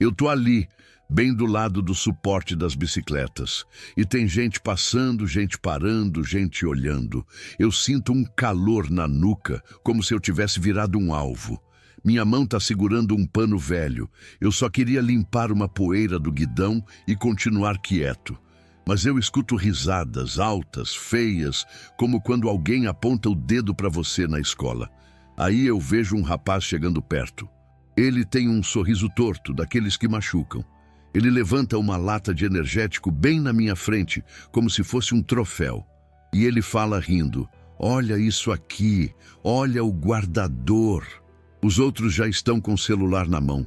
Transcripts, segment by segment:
Eu tô ali, bem do lado do suporte das bicicletas. E tem gente passando, gente parando, gente olhando. Eu sinto um calor na nuca, como se eu tivesse virado um alvo. Minha mão tá segurando um pano velho. Eu só queria limpar uma poeira do guidão e continuar quieto. Mas eu escuto risadas altas, feias, como quando alguém aponta o dedo para você na escola. Aí eu vejo um rapaz chegando perto. Ele tem um sorriso torto, daqueles que machucam. Ele levanta uma lata de energético bem na minha frente, como se fosse um troféu. E ele fala rindo: "Olha isso aqui, olha o guardador." Os outros já estão com o celular na mão.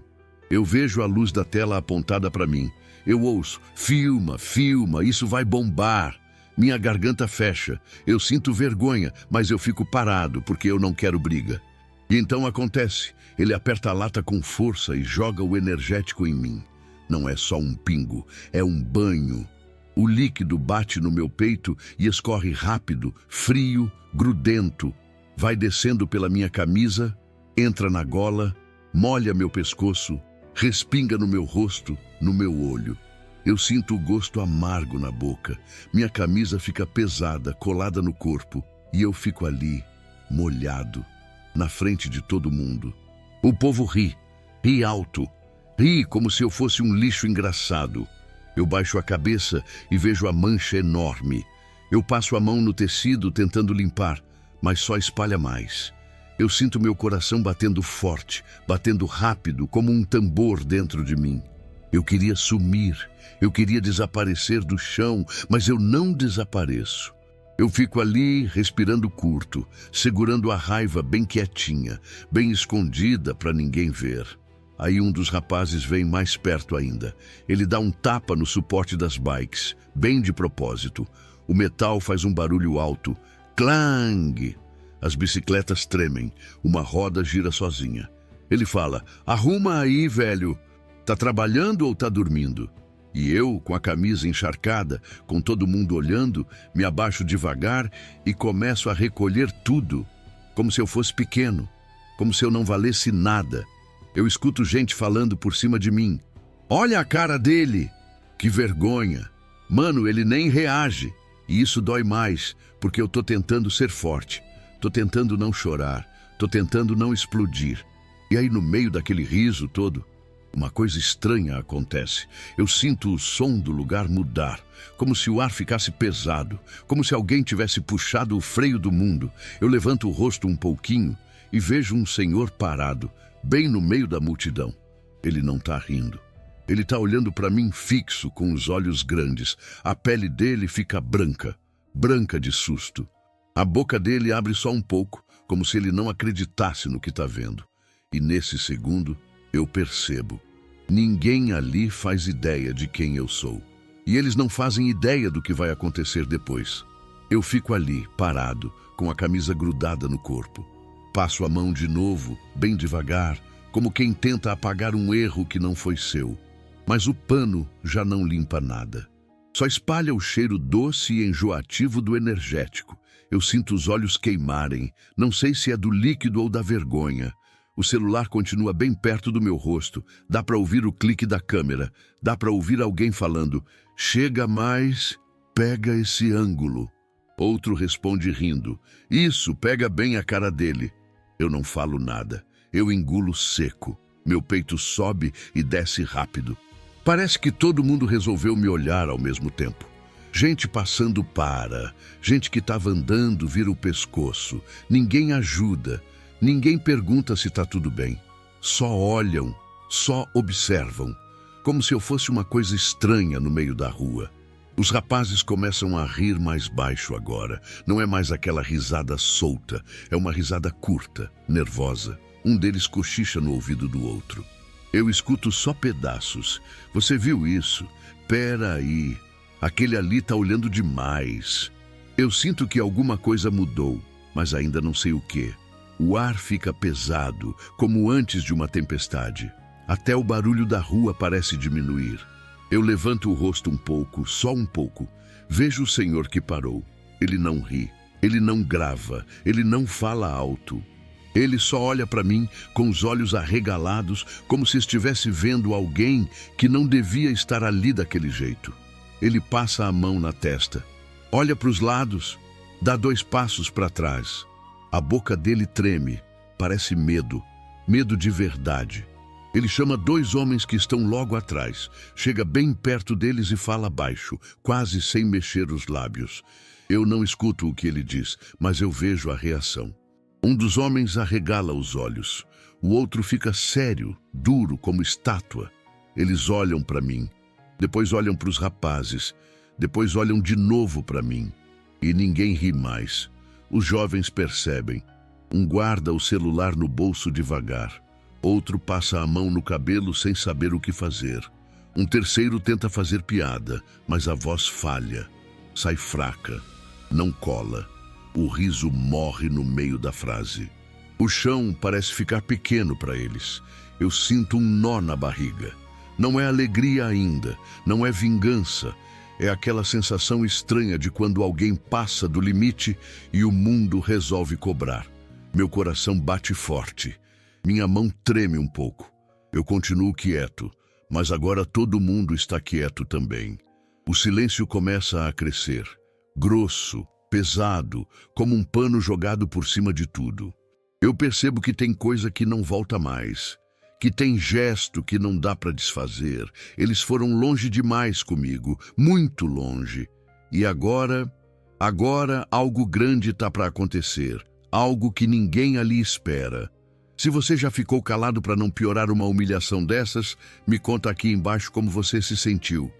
Eu vejo a luz da tela apontada para mim. Eu ouço: "Filma, filma, isso vai bombar." Minha garganta fecha. Eu sinto vergonha, mas eu fico parado porque eu não quero briga. E então acontece. Ele aperta a lata com força e joga o energético em mim. Não é só um pingo, é um banho. O líquido bate no meu peito e escorre rápido, frio, grudento. Vai descendo pela minha camisa, entra na gola, molha meu pescoço, respinga no meu rosto, no meu olho. Eu sinto o gosto amargo na boca. Minha camisa fica pesada, colada no corpo, e eu fico ali, molhado, na frente de todo mundo. O povo ri alto, ri como se eu fosse um lixo engraçado. Eu baixo a cabeça e vejo a mancha enorme. Eu passo a mão no tecido tentando limpar, mas só espalha mais. Eu sinto meu coração batendo forte, batendo rápido, como um tambor dentro de mim. Eu queria sumir, eu queria desaparecer do chão, mas eu não desapareço. Eu fico ali, respirando curto, segurando a raiva bem quietinha, bem escondida para ninguém ver. Aí um dos rapazes vem mais perto ainda. Ele dá um tapa no suporte das bikes, bem de propósito. O metal faz um barulho alto. Clang! As bicicletas tremem, uma roda gira sozinha. Ele fala: "Arruma aí, velho. Tá trabalhando ou tá dormindo?" E eu, com a camisa encharcada, com todo mundo olhando, me abaixo devagar e começo a recolher tudo, como se eu fosse pequeno, como se eu não valesse nada. Eu escuto gente falando por cima de mim: "Olha a cara dele! Que vergonha! Mano, ele nem reage." E isso dói mais, porque eu tô tentando ser forte. Tô tentando não chorar, tô tentando não explodir. E aí, no meio daquele riso todo, uma coisa estranha acontece. Eu sinto o som do lugar mudar, como se o ar ficasse pesado, como se alguém tivesse puxado o freio do mundo. Eu levanto o rosto um pouquinho e vejo um senhor parado, bem no meio da multidão. Ele não tá rindo. Ele tá olhando para mim fixo, com os olhos grandes. A pele dele fica branca, branca de susto. A boca dele abre só um pouco, como se ele não acreditasse no que tá vendo. E nesse segundo, eu percebo. Ninguém ali faz ideia de quem eu sou. E eles não fazem ideia do que vai acontecer depois. Eu fico ali, parado, com a camisa grudada no corpo. Passo a mão de novo, bem devagar, como quem tenta apagar um erro que não foi seu. Mas o pano já não limpa nada. Só espalha o cheiro doce e enjoativo do energético. Eu sinto os olhos queimarem. Não sei se é do líquido ou da vergonha. O celular continua bem perto do meu rosto. Dá para ouvir o clique da câmera. Dá para ouvir alguém falando: "Chega mais, pega esse ângulo." Outro responde rindo: "Isso, pega bem a cara dele." Eu não falo nada. Eu engulo seco. Meu peito sobe e desce rápido. Parece que todo mundo resolveu me olhar ao mesmo tempo. Gente passando para. Gente que estava andando vira o pescoço. Ninguém ajuda. Ninguém pergunta se está tudo bem. Só olham, só observam, como se eu fosse uma coisa estranha no meio da rua. Os rapazes começam a rir mais baixo agora. Não é mais aquela risada solta, é uma risada curta, nervosa. Um deles cochicha no ouvido do outro. Eu escuto só pedaços. "Você viu isso? Pera aí. Aquele ali tá olhando demais." Eu sinto que alguma coisa mudou, mas ainda não sei o quê. O ar fica pesado, como antes de uma tempestade. Até o barulho da rua parece diminuir. Eu levanto o rosto um pouco, só um pouco. Vejo o senhor que parou. Ele não ri, ele não grava, ele não fala alto. Ele só olha para mim com os olhos arregalados, como se estivesse vendo alguém que não devia estar ali daquele jeito. Ele passa a mão na testa, olha para os lados, dá 2 passos para trás. A boca dele treme, parece medo, medo de verdade. Ele chama 2 homens que estão logo atrás, chega bem perto deles e fala baixo, quase sem mexer os lábios. Eu não escuto o que ele diz, mas eu vejo a reação. Um dos homens arregala os olhos, o outro fica sério, duro como estátua. Eles olham para mim, depois olham para os rapazes, depois olham de novo para mim. E ninguém ri mais. Os jovens percebem. Um guarda o celular no bolso devagar. Outro passa a mão no cabelo sem saber o que fazer. Um terceiro tenta fazer piada, mas a voz falha. Sai fraca, não cola. O riso morre no meio da frase. O chão parece ficar pequeno para eles. Eu sinto um nó na barriga. Não é alegria ainda, não é vingança. É aquela sensação estranha de quando alguém passa do limite e o mundo resolve cobrar. Meu coração bate forte. Minha mão treme um pouco. Eu continuo quieto, mas agora todo mundo está quieto também. O silêncio começa a crescer, grosso, pesado, como um pano jogado por cima de tudo. Eu percebo que tem coisa que não volta mais, que tem gesto que não dá para desfazer. Eles foram longe demais comigo, muito longe. E agora algo grande está para acontecer, algo que ninguém ali espera. Se você já ficou calado para não piorar uma humilhação dessas, me conta aqui embaixo como você se sentiu.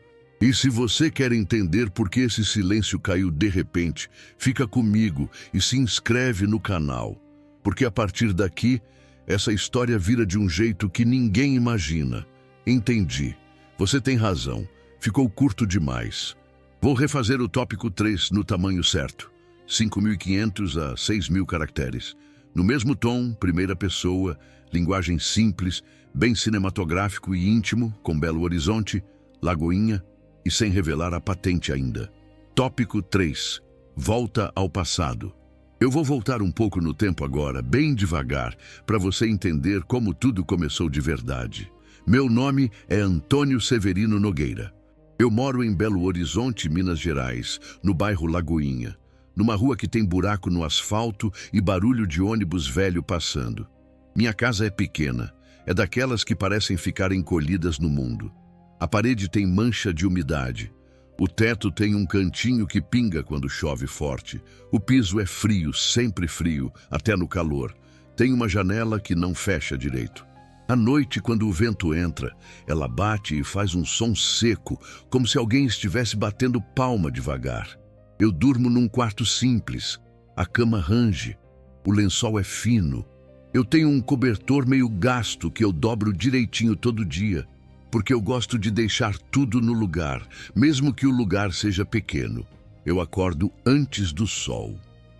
E se você quer entender por que esse silêncio caiu de repente, fica comigo e se inscreve no canal. Porque a partir daqui, essa história vira de um jeito que ninguém imagina. Entendi. Você tem razão. Ficou curto demais. Vou refazer o tópico 3 no tamanho certo. 5.500 a 6.000 caracteres. No mesmo tom, primeira pessoa, linguagem simples, bem cinematográfico e íntimo, com Belo Horizonte, Lagoinha, e sem revelar a patente ainda. Tópico 3. Volta ao passado. Eu vou voltar um pouco no tempo agora, bem devagar, para você entender como tudo começou de verdade. Meu nome é Antônio Severino Nogueira. Eu moro em Belo Horizonte, Minas Gerais, no bairro Lagoinha, numa rua que tem buraco no asfalto e barulho de ônibus velho passando. Minha casa é pequena, é daquelas que parecem ficar encolhidas no mundo. A parede tem mancha de umidade. O teto tem um cantinho que pinga quando chove forte. O piso é frio, sempre frio, até no calor. Tem uma janela que não fecha direito. À noite, quando o vento entra, ela bate e faz um som seco, como se alguém estivesse batendo palma devagar. Eu durmo num quarto simples. A cama range. O lençol é fino. Eu tenho um cobertor meio gasto que eu dobro direitinho todo dia, porque eu gosto de deixar tudo no lugar, mesmo que o lugar seja pequeno. Eu acordo antes do sol.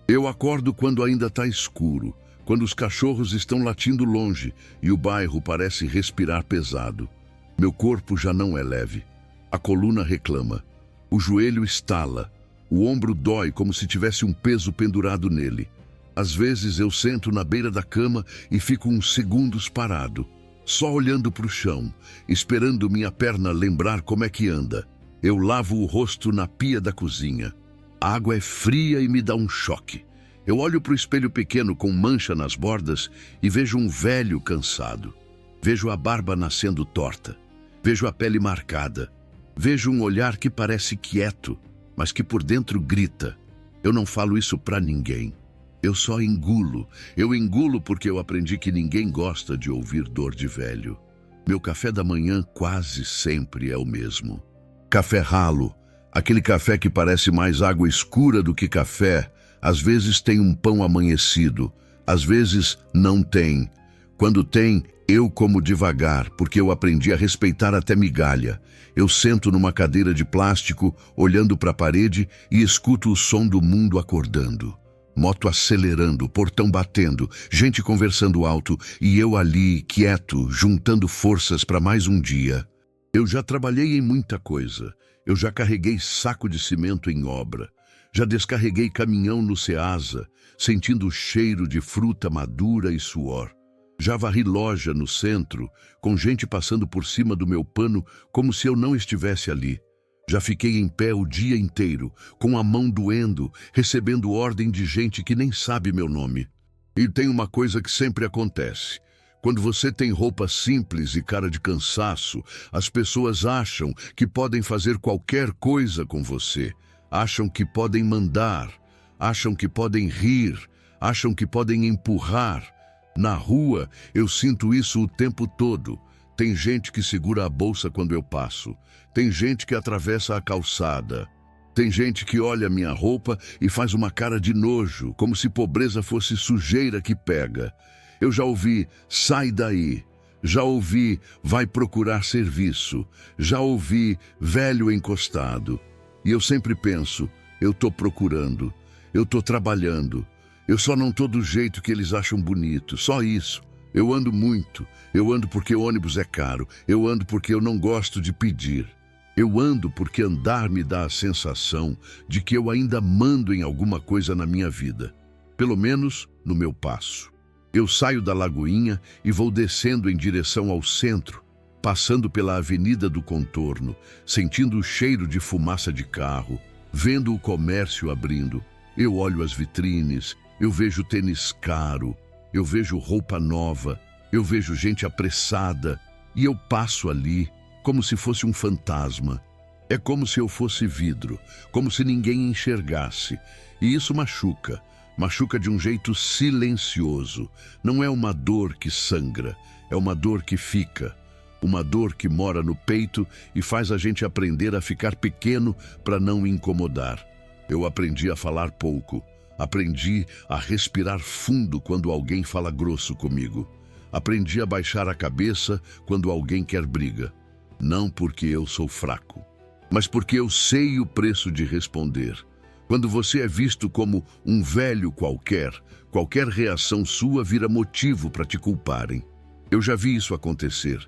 Eu acordo quando ainda está escuro, quando os cachorros estão latindo longe e o bairro parece respirar pesado. Meu corpo já não é leve. A coluna reclama. O joelho estala. O ombro dói como se tivesse um peso pendurado nele. Às vezes eu sento na beira da cama e fico uns segundos parado, só olhando para o chão, esperando minha perna lembrar como é que anda. Eu lavo o rosto na pia da cozinha. A água é fria e me dá um choque. Eu olho para o espelho pequeno com mancha nas bordas e vejo um velho cansado. Vejo a barba nascendo torta. Vejo a pele marcada. Vejo um olhar que parece quieto, mas que por dentro grita. Eu não falo isso para ninguém. Eu só engulo. Eu engulo porque eu aprendi que ninguém gosta de ouvir dor de velho. Meu café da manhã quase sempre é o mesmo. Café ralo, aquele café que parece mais água escura do que café. Às vezes tem um pão amanhecido, às vezes não tem. Quando tem, eu como devagar, porque eu aprendi a respeitar até migalha. Eu sento numa cadeira de plástico, olhando para a parede e escuto o som do mundo acordando. Moto acelerando, portão batendo, gente conversando alto e eu ali, quieto, juntando forças para mais um dia. Eu já trabalhei em muita coisa. Eu já carreguei saco de cimento em obra. Já descarreguei caminhão no Ceasa, sentindo o cheiro de fruta madura e suor. Já varri loja no centro, com gente passando por cima do meu pano como se eu não estivesse ali. Já fiquei em pé o dia inteiro, com a mão doendo, recebendo ordem de gente que nem sabe meu nome. E tem uma coisa que sempre acontece. Quando você tem roupa simples e cara de cansaço, as pessoas acham que podem fazer qualquer coisa com você. Acham que podem mandar, acham que podem rir, acham que podem empurrar. Na rua, eu sinto isso o tempo todo. Tem gente que segura a bolsa quando eu passo. Tem gente que atravessa a calçada. Tem gente que olha minha roupa e faz uma cara de nojo, como se pobreza fosse sujeira que pega. Eu já ouvi, sai daí. Já ouvi, vai procurar serviço. Já ouvi, velho encostado. E eu sempre penso, eu tô procurando, eu tô trabalhando. Eu só não tô do jeito que eles acham bonito, só isso. Eu ando muito, eu ando porque o ônibus é caro, eu ando porque eu não gosto de pedir. Eu ando porque andar me dá a sensação de que eu ainda mando em alguma coisa na minha vida. Pelo menos no meu passo. Eu saio da Lagoinha e vou descendo em direção ao centro, passando pela Avenida do Contorno, sentindo o cheiro de fumaça de carro, vendo o comércio abrindo. Eu olho as vitrines, eu vejo tênis caro, eu vejo roupa nova, eu vejo gente apressada e eu passo ali como se fosse um fantasma. É como se eu fosse vidro, como se ninguém enxergasse. E isso machuca, machuca de um jeito silencioso. Não é uma dor que sangra, é uma dor que fica. Uma dor que mora no peito e faz a gente aprender a ficar pequeno para não incomodar. Eu aprendi a falar pouco. Aprendi a respirar fundo quando alguém fala grosso comigo. Aprendi a baixar a cabeça quando alguém quer briga. Não porque eu sou fraco, mas porque eu sei o preço de responder. Quando você é visto como um velho qualquer reação sua vira motivo para te culparem. Eu já vi isso acontecer.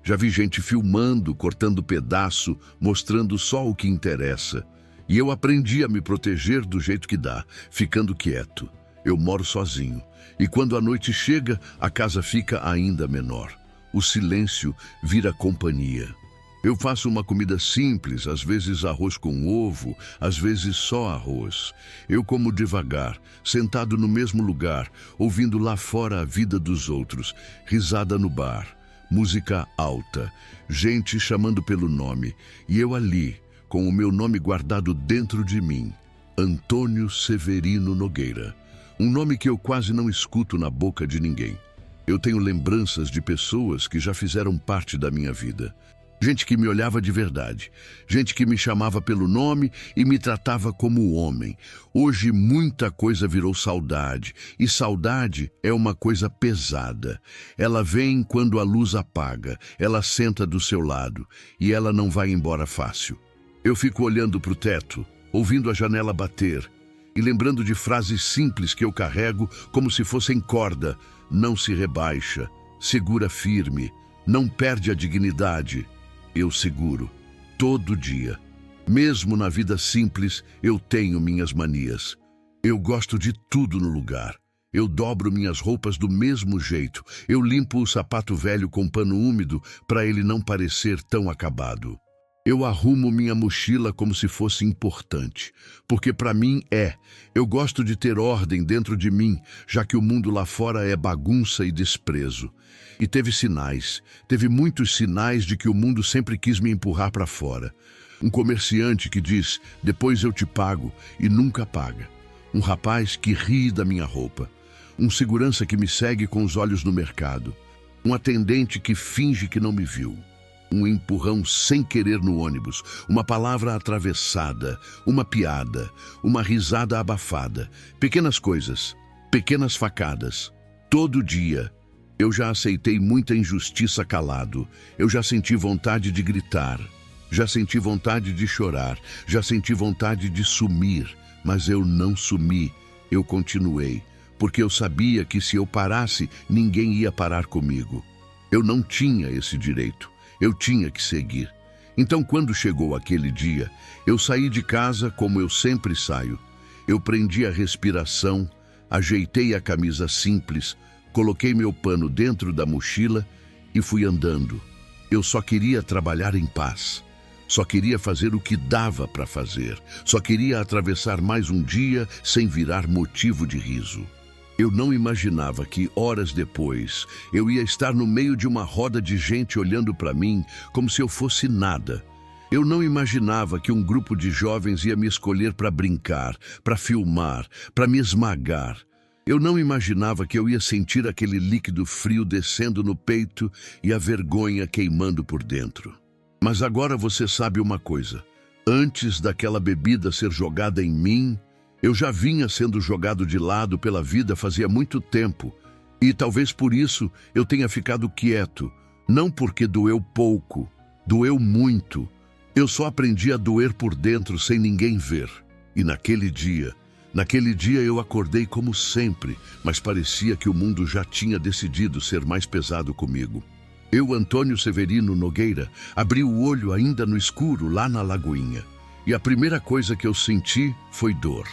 Já vi gente filmando, cortando pedaço, mostrando só o que interessa. E eu aprendi a me proteger do jeito que dá, ficando quieto. Eu moro sozinho. E quando a noite chega, a casa fica ainda menor. O silêncio vira companhia. Eu faço uma comida simples, às vezes arroz com ovo, às vezes só arroz. Eu como devagar, sentado no mesmo lugar, ouvindo lá fora a vida dos outros, risada no bar, música alta, gente chamando pelo nome, e eu ali, com o meu nome guardado dentro de mim, Antônio Severino Nogueira. Um nome que eu quase não escuto na boca de ninguém. Eu tenho lembranças de pessoas que já fizeram parte da minha vida. Gente que me olhava de verdade. Gente que me chamava pelo nome e me tratava como homem. Hoje muita coisa virou saudade. E saudade é uma coisa pesada. Ela vem quando a luz apaga. Ela senta do seu lado. E ela não vai embora fácil. Eu fico olhando para o teto, ouvindo a janela bater e lembrando de frases simples que eu carrego como se fossem corda. Não se rebaixa, segura firme, não perde a dignidade. Eu seguro, todo dia. Mesmo na vida simples, eu tenho minhas manias. Eu gosto de tudo no lugar. Eu dobro minhas roupas do mesmo jeito. Eu limpo o sapato velho com pano úmido para ele não parecer tão acabado. Eu arrumo minha mochila como se fosse importante, porque para mim é. Eu gosto de ter ordem dentro de mim, já que o mundo lá fora é bagunça e desprezo. E teve muitos sinais de que o mundo sempre quis me empurrar para fora. Um comerciante que diz, depois eu te pago, e nunca paga. Um rapaz que ri da minha roupa. Um segurança que me segue com os olhos no mercado. Um atendente que finge que não me viu. Um empurrão sem querer no ônibus, uma palavra atravessada, uma piada, uma risada abafada, pequenas coisas, pequenas facadas. Todo dia, eu já aceitei muita injustiça calado, eu já senti vontade de gritar, já senti vontade de chorar, já senti vontade de sumir, mas eu não sumi, eu continuei, porque eu sabia que se eu parasse, ninguém ia parar comigo. Eu não tinha esse direito. Eu tinha que seguir. Então, quando chegou aquele dia, eu saí de casa como eu sempre saio. Eu prendi a respiração, ajeitei a camisa simples, coloquei meu pano dentro da mochila e fui andando. Eu só queria trabalhar em paz. Só queria fazer o que dava para fazer. Só queria atravessar mais um dia sem virar motivo de riso. Eu não imaginava que, horas depois, eu ia estar no meio de uma roda de gente olhando para mim como se eu fosse nada. Eu não imaginava que um grupo de jovens ia me escolher para brincar, para filmar, para me esmagar. Eu não imaginava que eu ia sentir aquele líquido frio descendo no peito e a vergonha queimando por dentro. Mas agora você sabe uma coisa. Antes daquela bebida ser jogada em mim, eu já vinha sendo jogado de lado pela vida fazia muito tempo. E talvez por isso eu tenha ficado quieto. Não porque doeu pouco, doeu muito. Eu só aprendi a doer por dentro sem ninguém ver. E naquele dia eu acordei como sempre, mas parecia que o mundo já tinha decidido ser mais pesado comigo. Eu, Antônio Severino Nogueira, abri o olho ainda no escuro lá na Lagoinha. E a primeira coisa que eu senti foi dor.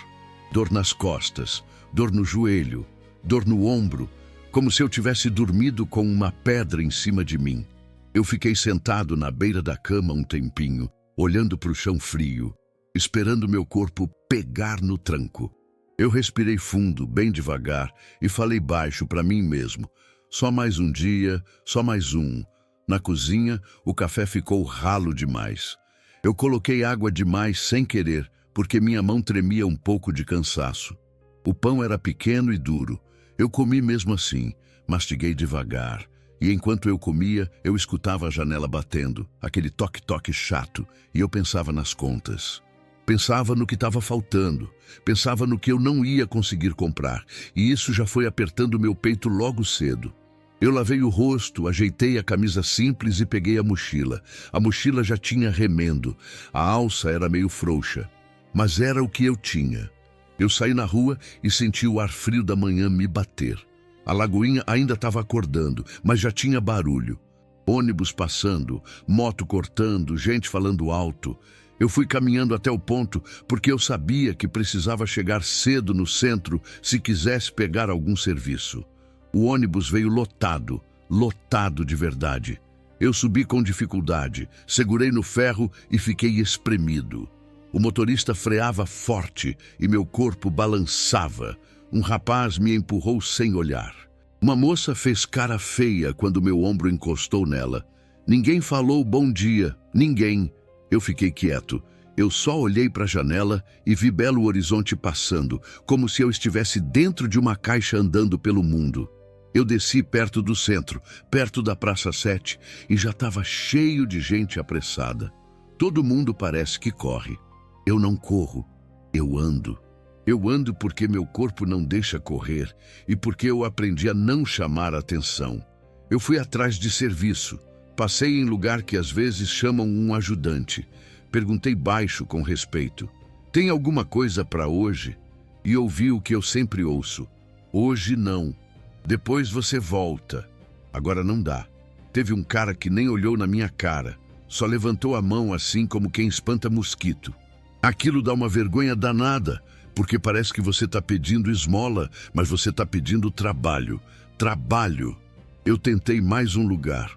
Dor nas costas, dor no joelho, dor no ombro, como se eu tivesse dormido com uma pedra em cima de mim. Eu fiquei sentado na beira da cama um tempinho, olhando para o chão frio, esperando meu corpo pegar no tranco. Eu respirei fundo, bem devagar, e falei baixo para mim mesmo. Só mais um dia, só mais um. Na cozinha, o café ficou ralo demais. Eu coloquei água demais sem querer, porque minha mão tremia um pouco de cansaço. O pão era pequeno e duro. Eu comi mesmo assim, mastiguei devagar. E enquanto eu comia, eu escutava a janela batendo, aquele toque-toque chato, e eu pensava nas contas. Pensava no que estava faltando, pensava no que eu não ia conseguir comprar, e isso já foi apertando meu peito logo cedo. Eu lavei o rosto, ajeitei a camisa simples e peguei a mochila. A mochila já tinha remendo, a alça era meio frouxa, mas era o que eu tinha. Eu saí na rua e senti o ar frio da manhã me bater. A Lagoinha ainda estava acordando, mas já tinha barulho. Ônibus passando, moto cortando, gente falando alto. Eu fui caminhando até o ponto porque eu sabia que precisava chegar cedo no centro se quisesse pegar algum serviço. O ônibus veio lotado, lotado de verdade. Eu subi com dificuldade, segurei no ferro e fiquei espremido. O motorista freava forte e meu corpo balançava. Um rapaz me empurrou sem olhar. Uma moça fez cara feia quando meu ombro encostou nela. Ninguém falou bom dia, ninguém. Eu fiquei quieto. Eu só olhei para a janela e vi Belo Horizonte passando, como se eu estivesse dentro de uma caixa andando pelo mundo. Eu desci perto do centro, perto da Praça 7, e já estava cheio de gente apressada. Todo mundo parece que corre. Eu não corro, eu ando. Eu ando porque meu corpo não deixa correr e porque eu aprendi a não chamar atenção. Eu fui atrás de serviço. Passei em lugar que às vezes chamam um ajudante. Perguntei baixo com respeito. Tem alguma coisa para hoje? E ouvi o que eu sempre ouço. Hoje não. Depois você volta. Agora não dá. Teve um cara que nem olhou na minha cara. Só levantou a mão assim como quem espanta mosquito. Aquilo dá uma vergonha danada, porque parece que você está pedindo esmola, mas você está pedindo trabalho. Trabalho. Eu tentei mais um lugar.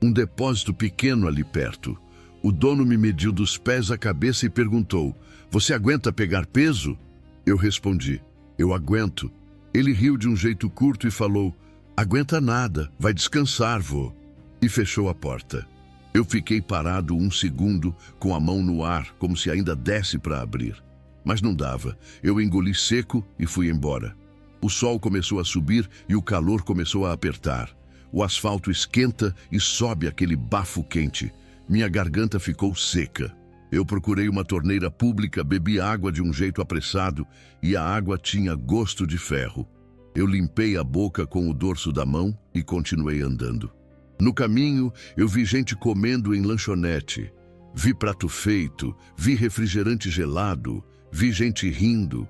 Um depósito pequeno ali perto. O dono me mediu dos pés à cabeça e perguntou: "Você aguenta pegar peso?" Eu respondi: "Eu aguento." Ele riu de um jeito curto e falou: "Aguenta nada, vai descansar, vô." E fechou a porta. Eu fiquei parado um segundo, com a mão no ar, como se ainda desse para abrir. Mas não dava. Eu engoli seco e fui embora. O sol começou a subir e o calor começou a apertar. O asfalto esquenta e sobe aquele bafo quente. Minha garganta ficou seca. Eu procurei uma torneira pública, bebi água de um jeito apressado e a água tinha gosto de ferro. Eu limpei a boca com o dorso da mão e continuei andando. No caminho, eu vi gente comendo em lanchonete. Vi prato feito, vi refrigerante gelado, vi gente rindo.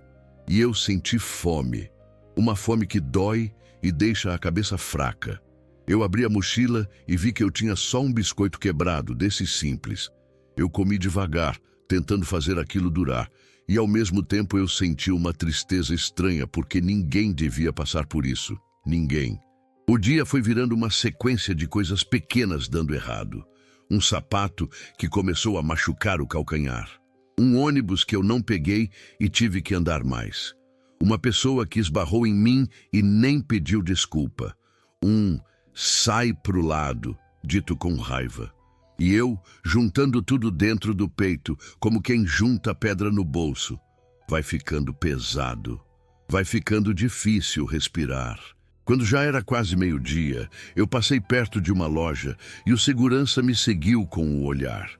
E eu senti fome. Uma fome que dói e deixa a cabeça fraca. Eu abri a mochila e vi que eu tinha só um biscoito quebrado, desses simples. Eu comi devagar, tentando fazer aquilo durar. E ao mesmo tempo eu senti uma tristeza estranha, porque ninguém devia passar por isso. Ninguém. O dia foi virando uma sequência de coisas pequenas dando errado. Um sapato que começou a machucar o calcanhar. Um ônibus que eu não peguei e tive que andar mais. Uma pessoa que esbarrou em mim e nem pediu desculpa. Sai pro lado, dito com raiva. E eu, juntando tudo dentro do peito, como quem junta pedra no bolso. Vai ficando pesado. Vai ficando difícil respirar. Quando já era quase meio-dia, eu passei perto de uma loja e o segurança me seguiu com o olhar.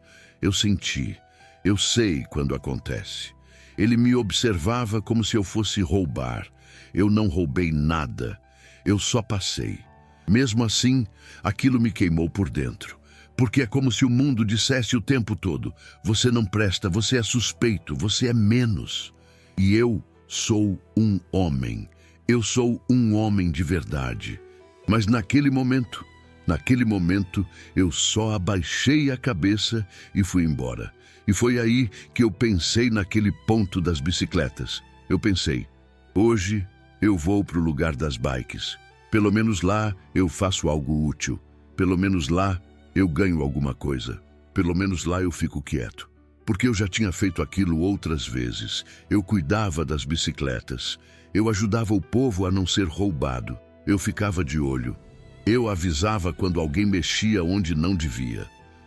Eu senti. Eu sei quando acontece. Ele me observava como se eu fosse roubar. Eu não roubei nada. Eu só passei. Mesmo assim, aquilo me queimou por dentro. Porque é como se o mundo dissesse o tempo todo: você não presta, você é suspeito, você é menos. E eu sou um homem. Eu sou um homem de verdade. Mas naquele momento, eu só abaixei a cabeça e fui embora. E foi aí que eu pensei naquele ponto das bicicletas. Eu pensei, hoje eu vou para o lugar das bikes. Pelo menos lá eu faço algo útil. Pelo menos lá eu ganho alguma coisa. Pelo menos lá eu fico quieto. Porque eu já tinha feito aquilo outras vezes. Eu cuidava das bicicletas. Eu ajudava o povo a não ser roubado. Eu ficava de olho. Eu avisava quando alguém mexia onde não devia.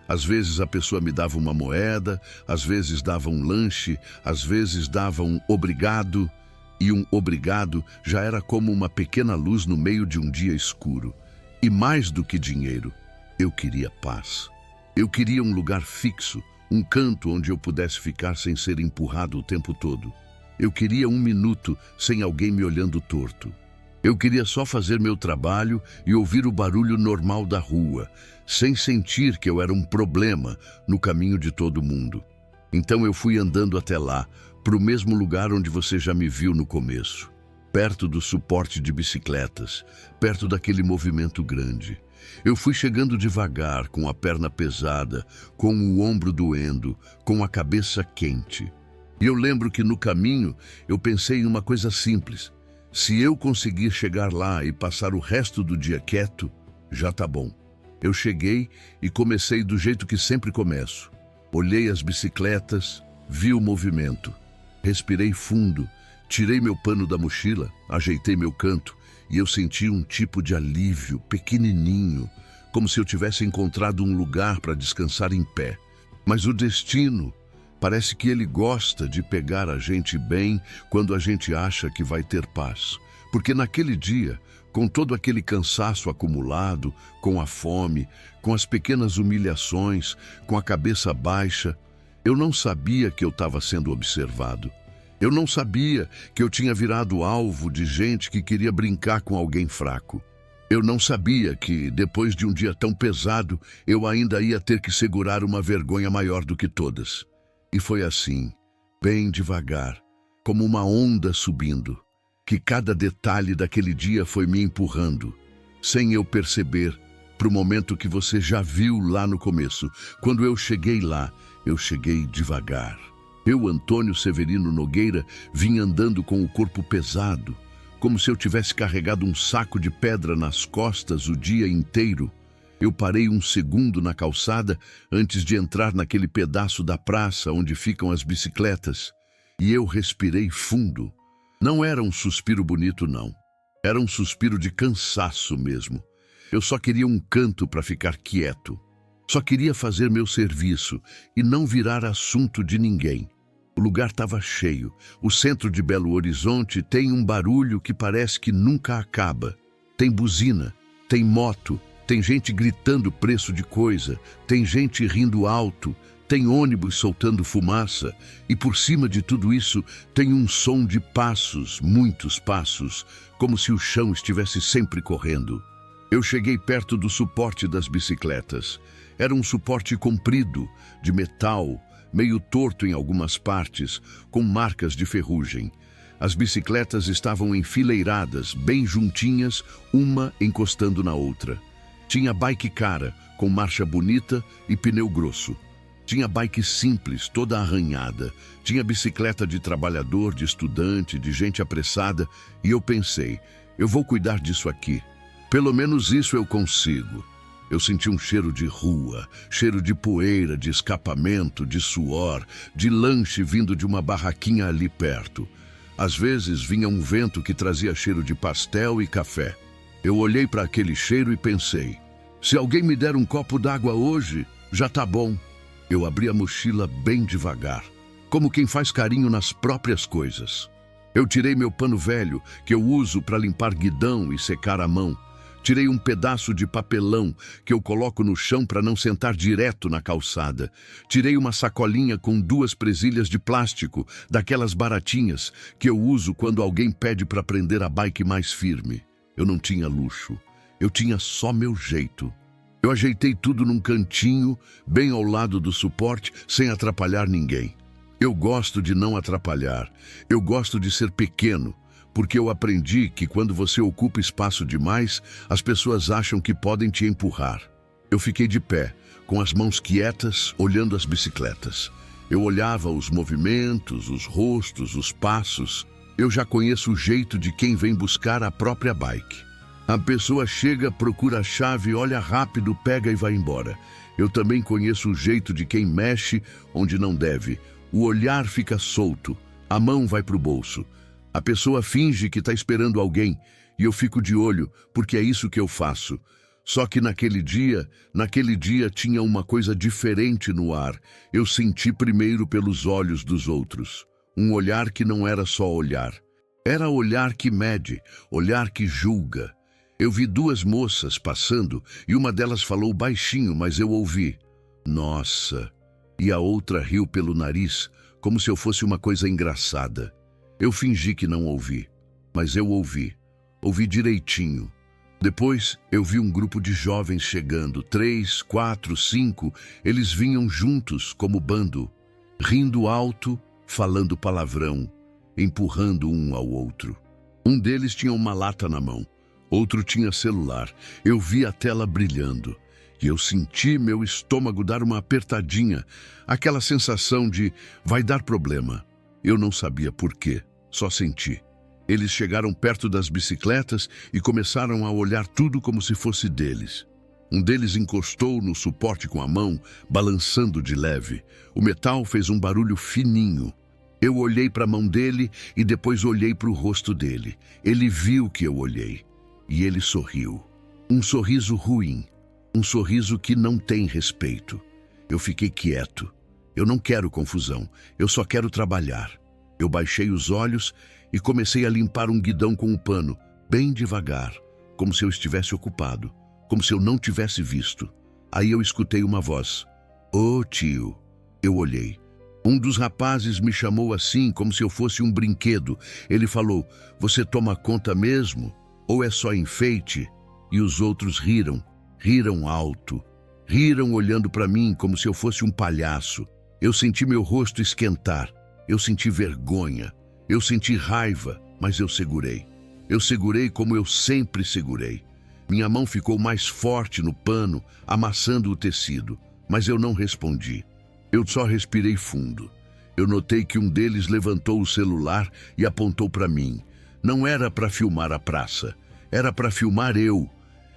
Às vezes a pessoa me dava uma moeda, às vezes dava um lanche, às vezes dava um obrigado. E um obrigado já era como uma pequena luz no meio de um dia escuro. E mais do que dinheiro, eu queria paz. Eu queria um lugar fixo, um canto onde eu pudesse ficar sem ser empurrado o tempo todo. Eu queria 1 minuto sem alguém me olhando torto. Eu queria só fazer meu trabalho e ouvir o barulho normal da rua, sem sentir que eu era um problema no caminho de todo mundo. Então eu fui andando até lá, para o mesmo lugar onde você já me viu no começo. Perto do suporte de bicicletas, perto daquele movimento grande. Eu fui chegando devagar, com a perna pesada, com o ombro doendo, com a cabeça quente. E eu lembro que no caminho eu pensei em uma coisa simples. Se eu conseguir chegar lá e passar o resto do dia quieto, já tá bom. Eu cheguei e comecei do jeito que sempre começo. Olhei as bicicletas, vi o movimento. Respirei fundo, tirei meu pano da mochila, ajeitei meu canto e eu senti um tipo de alívio pequenininho, como se eu tivesse encontrado um lugar para descansar em pé. Mas o destino, parece que ele gosta de pegar a gente bem quando a gente acha que vai ter paz. Porque naquele dia, com todo aquele cansaço acumulado, com a fome, com as pequenas humilhações, com a cabeça baixa, eu não sabia que eu estava sendo observado. Eu não sabia que eu tinha virado alvo de gente que queria brincar com alguém fraco. Eu não sabia que, depois de um dia tão pesado, eu ainda ia ter que segurar uma vergonha maior do que todas. E foi assim, bem devagar, como uma onda subindo, que cada detalhe daquele dia foi me empurrando, sem eu perceber, para o momento que você já viu lá no começo. Quando eu cheguei lá, eu cheguei devagar. Eu, Antônio Severino Nogueira, vim andando com o corpo pesado, como se eu tivesse carregado um saco de pedra nas costas o dia inteiro. Eu parei 1 segundo na calçada antes de entrar naquele pedaço da praça onde ficam as bicicletas. E eu respirei fundo. Não era um suspiro bonito, não. Era um suspiro de cansaço mesmo. Eu só queria um canto para ficar quieto. Só queria fazer meu serviço e não virar assunto de ninguém. O lugar estava cheio. O centro de Belo Horizonte tem um barulho que parece que nunca acaba. Tem buzina, tem moto, tem gente gritando preço de coisa, tem gente rindo alto, tem ônibus soltando fumaça e por cima de tudo isso tem um som de passos, muitos passos, como se o chão estivesse sempre correndo. Eu cheguei perto do suporte das bicicletas. Era um suporte comprido, de metal, meio torto em algumas partes, com marcas de ferrugem. As bicicletas estavam enfileiradas, bem juntinhas, uma encostando na outra. Tinha bike cara, com marcha bonita e pneu grosso. Tinha bike simples, toda arranhada. Tinha bicicleta de trabalhador, de estudante, de gente apressada. E eu pensei, eu vou cuidar disso aqui. Pelo menos isso eu consigo. Eu senti um cheiro de rua, cheiro de poeira, de escapamento, de suor, de lanche vindo de uma barraquinha ali perto. Às vezes vinha um vento que trazia cheiro de pastel e café. Eu olhei para aquele cheiro e pensei, se alguém me der um copo d'água hoje, já tá bom. Eu abri a mochila bem devagar, como quem faz carinho nas próprias coisas. Eu tirei meu pano velho, que eu uso para limpar guidão e secar a mão. Tirei um pedaço de papelão que eu coloco no chão para não sentar direto na calçada. Tirei uma sacolinha com 2 presilhas de plástico, daquelas baratinhas, que eu uso quando alguém pede para prender a bike mais firme. Eu não tinha luxo. Eu tinha só meu jeito. Eu ajeitei tudo num cantinho, bem ao lado do suporte, sem atrapalhar ninguém. Eu gosto de não atrapalhar. Eu gosto de ser pequeno. Porque eu aprendi que quando você ocupa espaço demais, as pessoas acham que podem te empurrar. Eu fiquei de pé, com as mãos quietas, olhando as bicicletas. Eu olhava os movimentos, os rostos, os passos. Eu já conheço o jeito de quem vem buscar a própria bike. A pessoa chega, procura a chave, olha rápido, pega e vai embora. Eu também conheço o jeito de quem mexe onde não deve. O olhar fica solto, a mão vai para o bolso. A pessoa finge que está esperando alguém e eu fico de olho, porque é isso que eu faço. Só que naquele dia tinha uma coisa diferente no ar. Eu senti primeiro pelos olhos dos outros. Um olhar que não era só olhar. Era olhar que mede, olhar que julga. Eu vi 2 moças passando e uma delas falou baixinho, mas eu ouvi. Nossa! E a outra riu pelo nariz, como se eu fosse uma coisa engraçada. Eu fingi que não ouvi, mas eu ouvi. Ouvi direitinho. Depois, eu vi um grupo de jovens chegando, 3, 4, 5. Eles vinham juntos, como bando, rindo alto, falando palavrão, empurrando um ao outro. Um deles tinha uma lata na mão, outro tinha celular. Eu vi a tela brilhando e eu senti meu estômago dar uma apertadinha, aquela sensação de vai dar problema. Eu não sabia por quê, só senti. Eles chegaram perto das bicicletas e começaram a olhar tudo como se fosse deles. Um deles encostou no suporte com a mão, balançando de leve. O metal fez um barulho fininho. Eu olhei para a mão dele e depois olhei para o rosto dele. Ele viu que eu olhei e ele sorriu. Um sorriso ruim, um sorriso que não tem respeito. Eu fiquei quieto. Eu não quero confusão, eu só quero trabalhar. Eu baixei os olhos e comecei a limpar um guidão com um pano, bem devagar, como se eu estivesse ocupado, como se eu não tivesse visto. Aí eu escutei uma voz. Ô tio! Eu olhei. Um dos rapazes me chamou assim, como se eu fosse um brinquedo. Ele falou, você toma conta mesmo? Ou é só enfeite? E os outros riram, riram alto. Riram olhando para mim como se eu fosse um palhaço. Eu senti meu rosto esquentar, eu senti vergonha, eu senti raiva, mas eu segurei. Eu segurei como eu sempre segurei. Minha mão ficou mais forte no pano, amassando o tecido, mas eu não respondi. Eu só respirei fundo. Eu notei que um deles levantou o celular e apontou para mim. Não era para filmar a praça, era para filmar eu.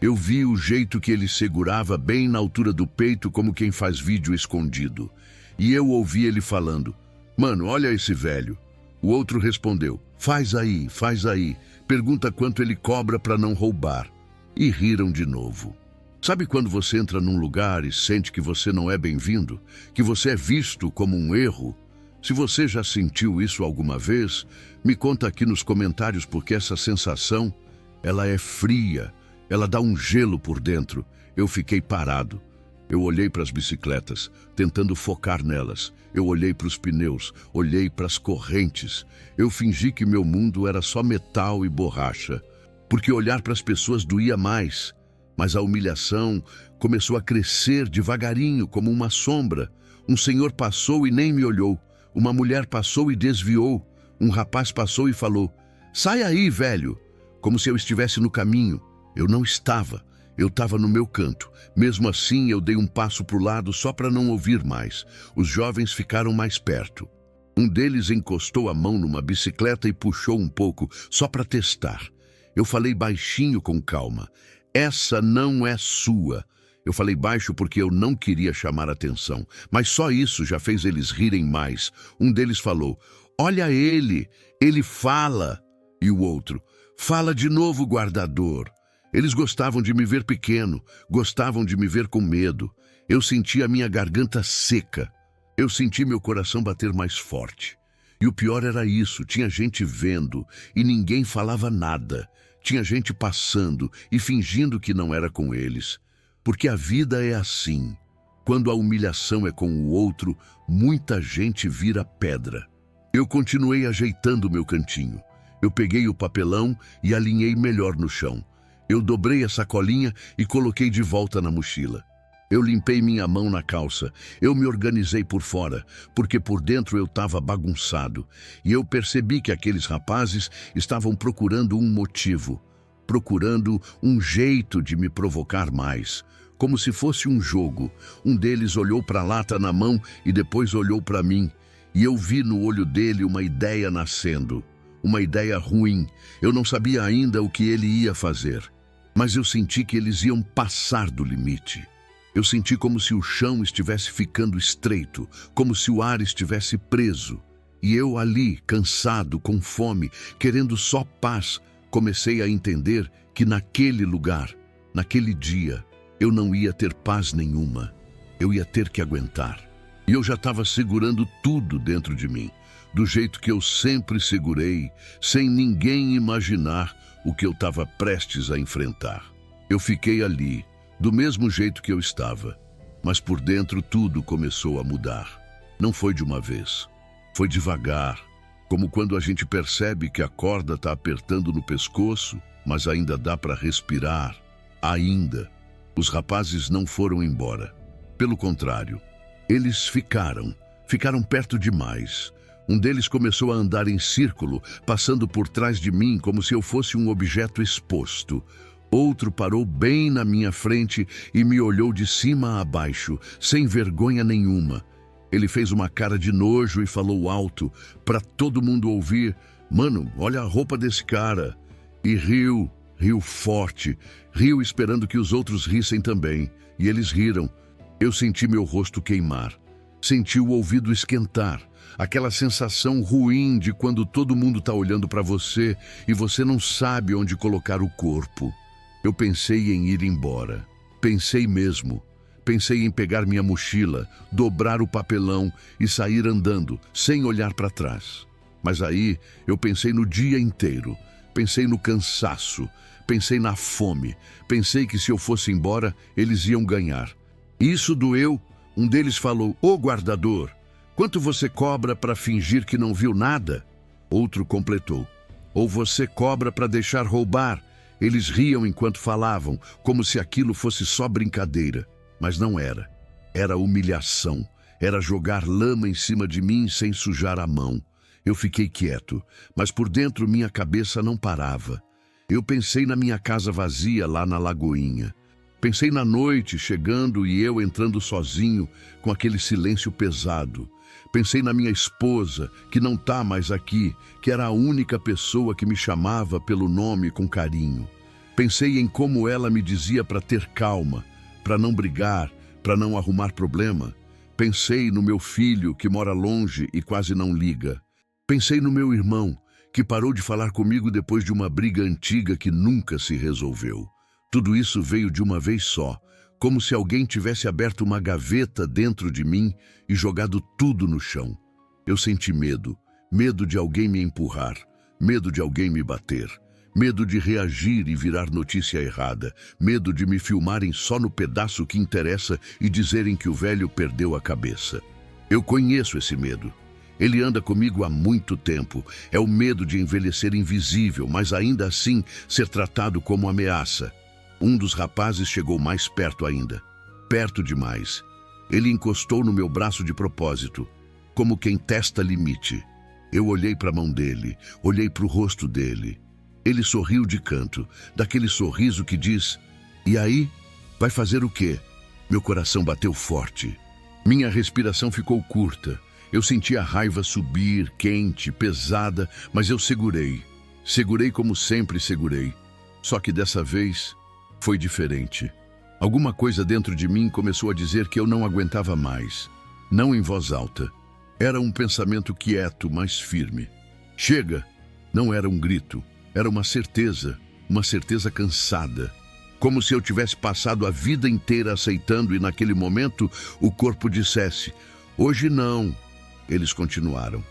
Eu vi o jeito que ele segurava bem na altura do peito, como quem faz vídeo escondido. E eu ouvi ele falando, mano, olha esse velho. O outro respondeu, faz aí, pergunta quanto ele cobra para não roubar. E riram de novo. Sabe quando você entra num lugar e sente que você não é bem-vindo? Que você é visto como um erro? Se você já sentiu isso alguma vez, me conta aqui nos comentários, porque essa sensação, ela é fria, ela dá um gelo por dentro. Eu fiquei parado. Eu olhei para as bicicletas, tentando focar nelas. Eu olhei para os pneus, olhei para as correntes. Eu fingi que meu mundo era só metal e borracha, porque olhar para as pessoas doía mais. Mas a humilhação começou a crescer devagarinho, como uma sombra. Um senhor passou e nem me olhou. Uma mulher passou e desviou. Um rapaz passou e falou, sai aí, velho, como se eu estivesse no caminho. Eu não estava. Eu estava no meu canto. Mesmo assim, eu dei um passo para o lado só para não ouvir mais. Os jovens ficaram mais perto. Um deles encostou a mão numa bicicleta e puxou um pouco, só para testar. Eu falei baixinho com calma. Essa não é sua. Eu falei baixo porque eu não queria chamar atenção. Mas só isso já fez eles rirem mais. Um deles falou, olha ele fala. E o outro, fala de novo, guardador. Eles gostavam de me ver pequeno, gostavam de me ver com medo. Eu senti a minha garganta seca. Eu senti meu coração bater mais forte. E o pior era isso, tinha gente vendo e ninguém falava nada. Tinha gente passando e fingindo que não era com eles. Porque a vida é assim. Quando a humilhação é com o outro, muita gente vira pedra. Eu continuei ajeitando meu cantinho. Eu peguei o papelão e alinhei melhor no chão. Eu dobrei a sacolinha e coloquei de volta na mochila. Eu limpei minha mão na calça. Eu me organizei por fora, porque por dentro eu estava bagunçado. E eu percebi que aqueles rapazes estavam procurando um motivo, procurando um jeito de me provocar mais, como se fosse um jogo. Um deles olhou para a lata na mão e depois olhou para mim. E eu vi no olho dele uma ideia nascendo. Uma ideia ruim. Eu não sabia ainda o que ele ia fazer. Mas eu senti que eles iam passar do limite. Eu senti como se o chão estivesse ficando estreito, como se o ar estivesse preso. E eu ali, cansado, com fome, querendo só paz, comecei a entender que naquele lugar, naquele dia, eu não ia ter paz nenhuma. Eu ia ter que aguentar. E eu já estava segurando tudo dentro de mim, do jeito que eu sempre segurei, sem ninguém imaginar o que eu estava prestes a enfrentar. Eu fiquei ali, do mesmo jeito que eu estava, mas por dentro tudo começou a mudar. Não foi de uma vez, foi devagar, como quando a gente percebe que a corda está apertando no pescoço, mas ainda dá para respirar. Ainda. Os rapazes não foram embora. Pelo contrário, eles ficaram perto demais. Um deles começou a andar em círculo, passando por trás de mim como se eu fosse um objeto exposto. Outro parou bem na minha frente e me olhou de cima a baixo, sem vergonha nenhuma. Ele fez uma cara de nojo e falou alto, para todo mundo ouvir, mano, olha a roupa desse cara. E riu forte, riu esperando que os outros rissem também. E eles riram. Eu senti meu rosto queimar, senti o ouvido esquentar. Aquela sensação ruim de quando todo mundo está olhando para você e você não sabe onde colocar o corpo. Eu pensei em ir embora. Pensei mesmo. Pensei em pegar minha mochila, dobrar o papelão e sair andando, sem olhar para trás. Mas aí eu pensei no dia inteiro. Pensei no cansaço. Pensei na fome. Pensei que se eu fosse embora, eles iam ganhar. Isso doeu. Um deles falou, ô guardador, quanto você cobra para fingir que não viu nada? Outro completou, ou você cobra para deixar roubar? Eles riam enquanto falavam, como se aquilo fosse só brincadeira. Mas não era. Era humilhação. Era jogar lama em cima de mim sem sujar a mão. Eu fiquei quieto, mas por dentro minha cabeça não parava. Eu pensei na minha casa vazia lá na Lagoinha. Pensei na noite chegando e eu entrando sozinho, com aquele silêncio pesado. Pensei na minha esposa, que não está mais aqui, que era a única pessoa que me chamava pelo nome com carinho. Pensei em como ela me dizia para ter calma, para não brigar, para não arrumar problema. Pensei no meu filho, que mora longe e quase não liga. Pensei no meu irmão, que parou de falar comigo depois de uma briga antiga que nunca se resolveu. Tudo isso veio de uma vez só, como se alguém tivesse aberto uma gaveta dentro de mim e jogado tudo no chão. Eu senti medo, medo de alguém me empurrar, medo de alguém me bater, medo de reagir e virar notícia errada, medo de me filmarem só no pedaço que interessa e dizerem que o velho perdeu a cabeça. Eu conheço esse medo. Ele anda comigo há muito tempo. É o medo de envelhecer invisível, mas ainda assim ser tratado como ameaça. Um dos rapazes chegou mais perto ainda. Perto demais. Ele encostou no meu braço de propósito, como quem testa limite. Eu olhei para a mão dele, olhei para o rosto dele. Ele sorriu de canto, daquele sorriso que diz, E aí, vai fazer o quê? Meu coração bateu forte. Minha respiração ficou curta. Eu senti a raiva subir, quente, pesada, mas eu segurei. Segurei como sempre segurei. Só que dessa vez foi diferente. Alguma coisa dentro de mim começou a dizer que eu não aguentava mais. Não em voz alta. Era um pensamento quieto, mas firme. Chega! Não era um grito. Era uma certeza cansada. Como se eu tivesse passado a vida inteira aceitando e naquele momento o corpo dissesse: hoje não. Eles continuaram.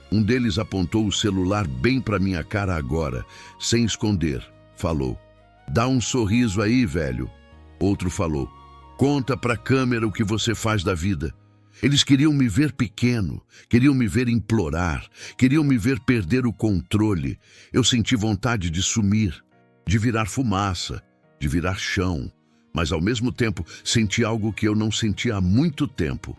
Um deles apontou o celular bem para minha cara agora, sem esconder. Falou: dá um sorriso aí, velho. Outro falou: conta pra câmera o que você faz da vida. Eles queriam me ver pequeno, queriam me ver implorar, queriam me ver perder o controle. Eu senti vontade de sumir, de virar fumaça, de virar chão, mas ao mesmo tempo senti algo que eu não sentia há muito tempo.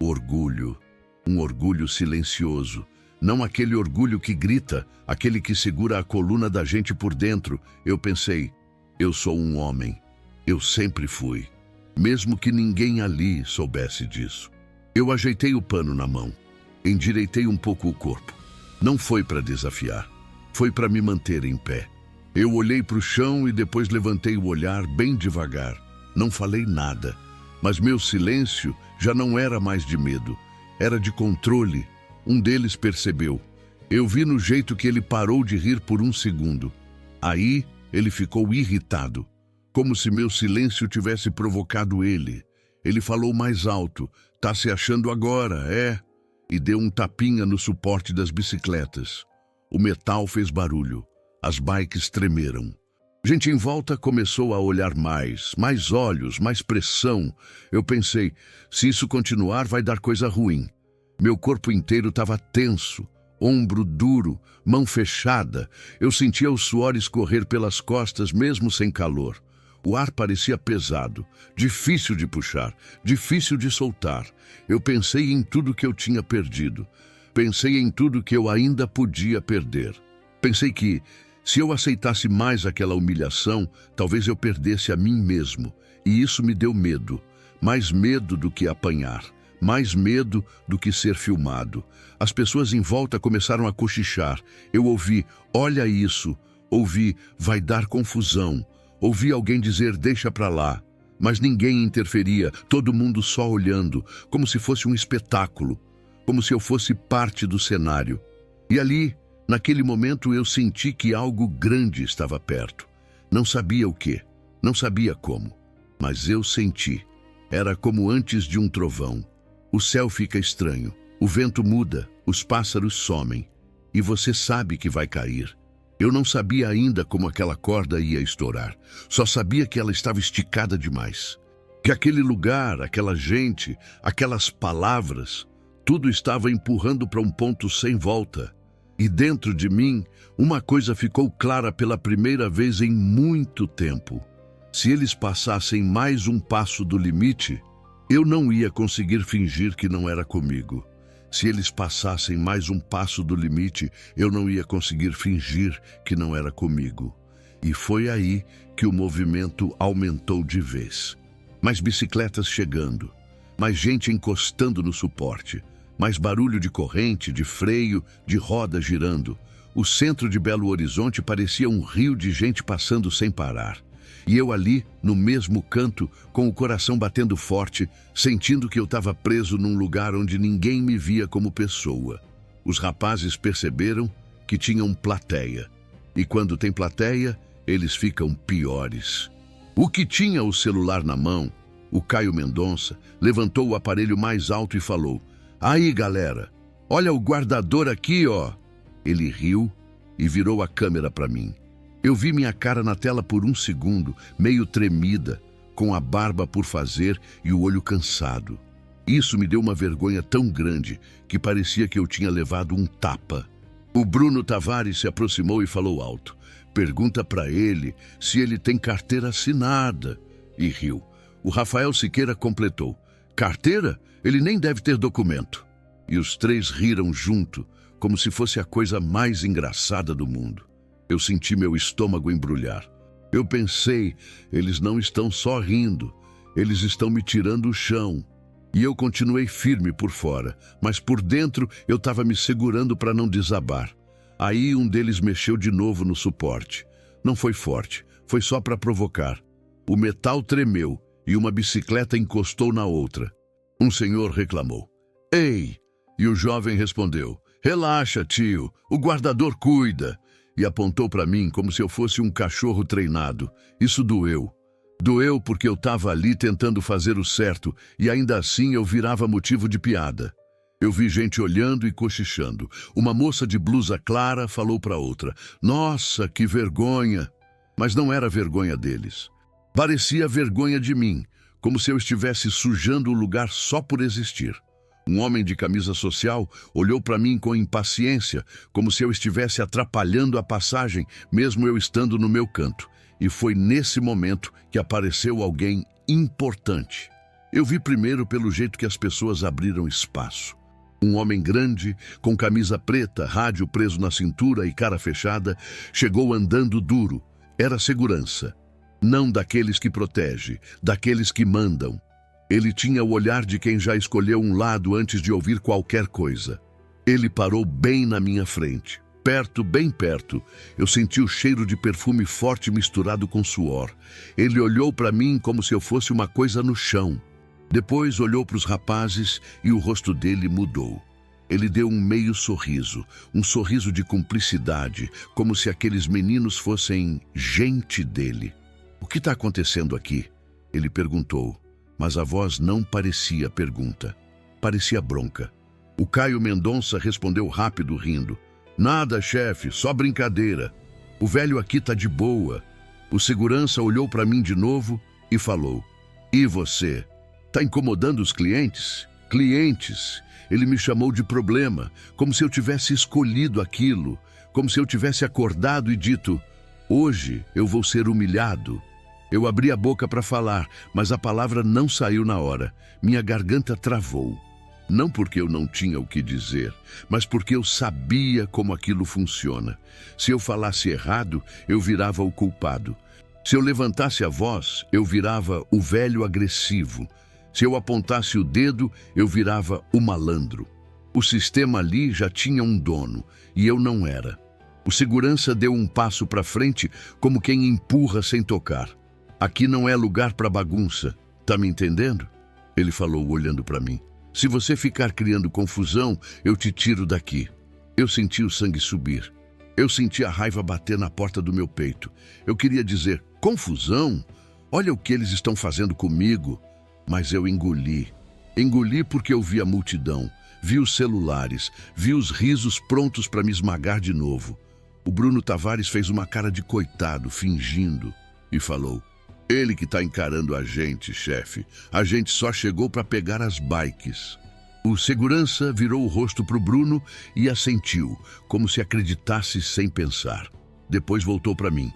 Orgulho. Um orgulho silencioso. Não aquele orgulho que grita, aquele que segura a coluna da gente por dentro. Eu pensei: eu sou um homem. Eu sempre fui. Mesmo que ninguém ali soubesse disso. Eu ajeitei o pano na mão. Endireitei um pouco o corpo. Não foi para desafiar. Foi para me manter em pé. Eu olhei para o chão e depois levantei o olhar bem devagar. Não falei nada. Mas meu silêncio já não era mais de medo. Era de controle. Um deles percebeu. Eu vi no jeito que ele parou de rir por um segundo. Aí ele ficou irritado. Como se meu silêncio tivesse provocado ele. Ele falou mais alto: tá se achando agora, é? E deu um tapinha no suporte das bicicletas. O metal fez barulho. As bikes tremeram. Gente em volta começou a olhar mais olhos, mais pressão. Eu pensei: se isso continuar, vai dar coisa ruim. Meu corpo inteiro estava tenso, ombro duro, mão fechada. Eu sentia o suor escorrer pelas costas, mesmo sem calor. O ar parecia pesado, difícil de puxar, difícil de soltar. Eu pensei em tudo que eu tinha perdido. Pensei em tudo que eu ainda podia perder. Pensei que, se eu aceitasse mais aquela humilhação, talvez eu perdesse a mim mesmo. E isso me deu medo. Mais medo do que apanhar. Mais medo do que ser filmado. As pessoas em volta começaram a cochichar. Eu ouvi: olha isso. Ouvi: vai dar confusão. Ouvi alguém dizer: deixa pra lá. Mas ninguém interferia, todo mundo só olhando, como se fosse um espetáculo, como se eu fosse parte do cenário. E ali, naquele momento, eu senti que algo grande estava perto. Não sabia o quê, não sabia como, mas eu senti. Era como antes de um trovão. O céu fica estranho, o vento muda, os pássaros somem, e você sabe que vai cair. Eu não sabia ainda como aquela corda ia estourar. Só sabia que ela estava esticada demais. Que aquele lugar, aquela gente, aquelas palavras, tudo estava empurrando para um ponto sem volta. E dentro de mim, uma coisa ficou clara pela primeira vez em muito tempo. Se eles passassem mais um passo do limite, eu não ia conseguir fingir que não era comigo. Se eles passassem mais um passo do limite, eu não ia conseguir fingir que não era comigo. E foi aí que o movimento aumentou de vez. Mais bicicletas chegando, mais gente encostando no suporte, mais barulho de corrente, de freio, de roda girando. O centro de Belo Horizonte parecia um rio de gente passando sem parar. E eu ali, no mesmo canto, com o coração batendo forte, sentindo que eu estava preso num lugar onde ninguém me via como pessoa. Os rapazes perceberam que tinham plateia. E quando tem plateia, eles ficam piores. O que tinha o celular na mão, o Caio Mendonça, levantou o aparelho mais alto e falou: aí, galera, olha o guardador aqui, ó. Ele riu e virou a câmera para mim. Eu vi minha cara na tela por um segundo, meio tremida, com a barba por fazer e o olho cansado. Isso me deu uma vergonha tão grande que parecia que eu tinha levado um tapa. O Bruno Tavares se aproximou e falou alto: pergunta para ele se ele tem carteira assinada. E riu. O Rafael Siqueira completou: carteira? Ele nem deve ter documento. E os três riram junto, como se fosse a coisa mais engraçada do mundo. Eu senti meu estômago embrulhar. Eu pensei, eles não estão só rindo, eles estão me tirando o chão. E eu continuei firme por fora, mas por dentro eu estava me segurando para não desabar. Aí um deles mexeu de novo no suporte. Não foi forte, foi só para provocar. O metal tremeu e uma bicicleta encostou na outra. Um senhor reclamou: "Ei!" E o jovem respondeu: "Relaxa, tio, o guardador cuida." E apontou para mim como se eu fosse um cachorro treinado. Isso doeu. Doeu porque eu estava ali tentando fazer o certo e ainda assim eu virava motivo de piada. Eu vi gente olhando e cochichando. Uma moça de blusa clara falou para outra: "Nossa, que vergonha!" Mas não era vergonha deles. Parecia vergonha de mim, como se eu estivesse sujando o lugar só por existir. Um homem de camisa social olhou para mim com impaciência, como se eu estivesse atrapalhando a passagem, mesmo eu estando no meu canto. E foi nesse momento que apareceu alguém importante. Eu vi primeiro pelo jeito que as pessoas abriram espaço. Um homem grande, com camisa preta, rádio preso na cintura e cara fechada, chegou andando duro. Era segurança. Não daqueles que protege, daqueles que mandam. Ele tinha o olhar de quem já escolheu um lado antes de ouvir qualquer coisa. Ele parou bem na minha frente. Perto, bem perto, eu senti o cheiro de perfume forte misturado com suor. Ele olhou para mim como se eu fosse uma coisa no chão. Depois olhou para os rapazes e o rosto dele mudou. Ele deu um meio sorriso, um sorriso de cumplicidade, como se aqueles meninos fossem gente dele. "O que está acontecendo aqui?" Ele perguntou, mas a voz não parecia pergunta, parecia bronca. O Caio Mendonça respondeu rápido, rindo: "Nada, chefe, só brincadeira. O velho aqui tá de boa." O segurança olhou para mim de novo e falou: "E você? Tá incomodando os clientes?" "Clientes?" Ele me chamou de problema, como se eu tivesse escolhido aquilo, como se eu tivesse acordado e dito: "Hoje eu vou ser humilhado." Eu abri a boca para falar, mas a palavra não saiu na hora. Minha garganta travou. Não porque eu não tinha o que dizer, mas porque eu sabia como aquilo funciona. Se eu falasse errado, eu virava o culpado. Se eu levantasse a voz, eu virava o velho agressivo. Se eu apontasse o dedo, eu virava o malandro. O sistema ali já tinha um dono, e eu não era. O segurança deu um passo para frente, como quem empurra sem tocar. "Aqui não é lugar para bagunça, tá me entendendo?" Ele falou, olhando para mim. "Se você ficar criando confusão, eu te tiro daqui." Eu senti o sangue subir. Eu senti a raiva bater na porta do meu peito. Eu queria dizer: "Confusão? Olha o que eles estão fazendo comigo." Mas eu engoli. Engoli porque eu vi a multidão, vi os celulares, vi os risos prontos para me esmagar de novo. O Bruno Tavares fez uma cara de coitado, fingindo, e falou: "Ele que está encarando a gente, chefe. A gente só chegou para pegar as bikes." O segurança virou o rosto para o Bruno e assentiu, como se acreditasse sem pensar. Depois voltou para mim.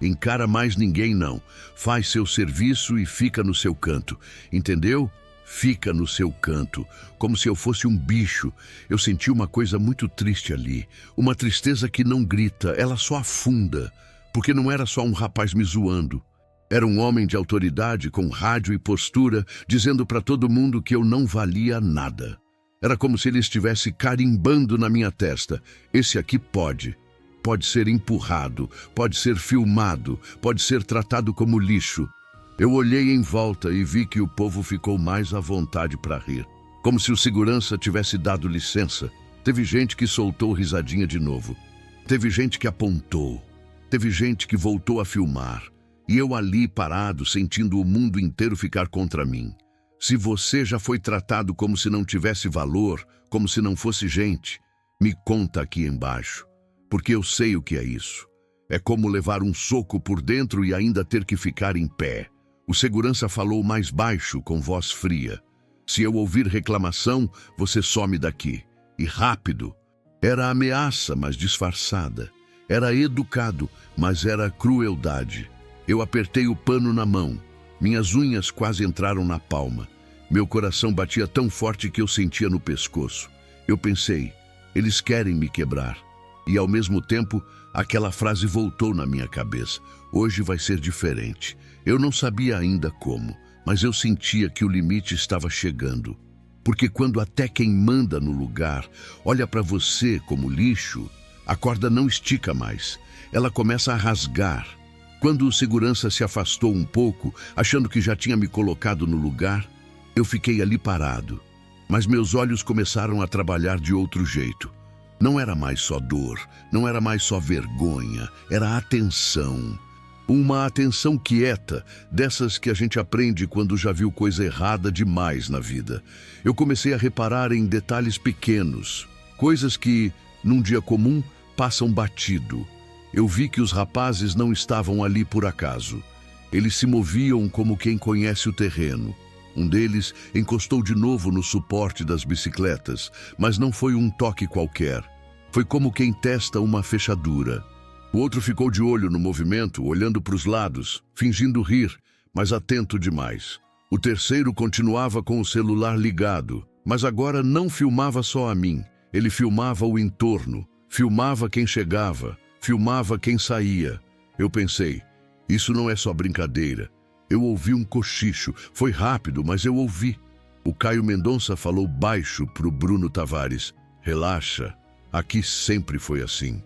"Encara mais ninguém não. Faz seu serviço e fica no seu canto. Entendeu? Fica no seu canto." Como se eu fosse um bicho. Eu senti uma coisa muito triste ali. Uma tristeza que não grita, ela só afunda. Porque não era só um rapaz me zoando. Era um homem de autoridade, com rádio e postura, dizendo para todo mundo que eu não valia nada. Era como se ele estivesse carimbando na minha testa: "Esse aqui pode. Pode ser empurrado, pode ser filmado, pode ser tratado como lixo." Eu olhei em volta e vi que o povo ficou mais à vontade para rir. Como se o segurança tivesse dado licença. Teve gente que soltou risadinha de novo. Teve gente que apontou. Teve gente que voltou a filmar. E eu ali parado, sentindo o mundo inteiro ficar contra mim. Se você já foi tratado como se não tivesse valor, como se não fosse gente, me conta aqui embaixo, porque eu sei o que é isso. É como levar um soco por dentro e ainda ter que ficar em pé. O segurança falou mais baixo, com voz fria: "Se eu ouvir reclamação, você some daqui. E rápido." Era ameaça, mas disfarçada. Era educado, mas era crueldade. Eu apertei o pano na mão. Minhas unhas quase entraram na palma. Meu coração batia tão forte que eu sentia no pescoço. Eu pensei: eles querem me quebrar. E ao mesmo tempo, aquela frase voltou na minha cabeça. Hoje vai ser diferente. Eu não sabia ainda como, mas eu sentia que o limite estava chegando. Porque quando até quem manda no lugar olha para você como lixo, a corda não estica mais. Ela começa a rasgar. Quando o segurança se afastou um pouco, achando que já tinha me colocado no lugar, eu fiquei ali parado. Mas meus olhos começaram a trabalhar de outro jeito. Não era mais só dor, não era mais só vergonha, era atenção. Uma atenção quieta, dessas que a gente aprende quando já viu coisa errada demais na vida. Eu comecei a reparar em detalhes pequenos, coisas que, num dia comum, passam batido. Eu vi que os rapazes não estavam ali por acaso. Eles se moviam como quem conhece o terreno. Um deles encostou de novo no suporte das bicicletas, mas não foi um toque qualquer. Foi como quem testa uma fechadura. O outro ficou de olho no movimento, olhando para os lados, fingindo rir, mas atento demais. O terceiro continuava com o celular ligado, mas agora não filmava só a mim. Ele filmava o entorno, filmava quem chegava, filmava quem saía. Eu pensei, isso não é só brincadeira. Eu ouvi um cochicho, foi rápido, mas eu ouvi. O Caio Mendonça falou baixo para o Bruno Tavares. Relaxa, aqui sempre foi assim.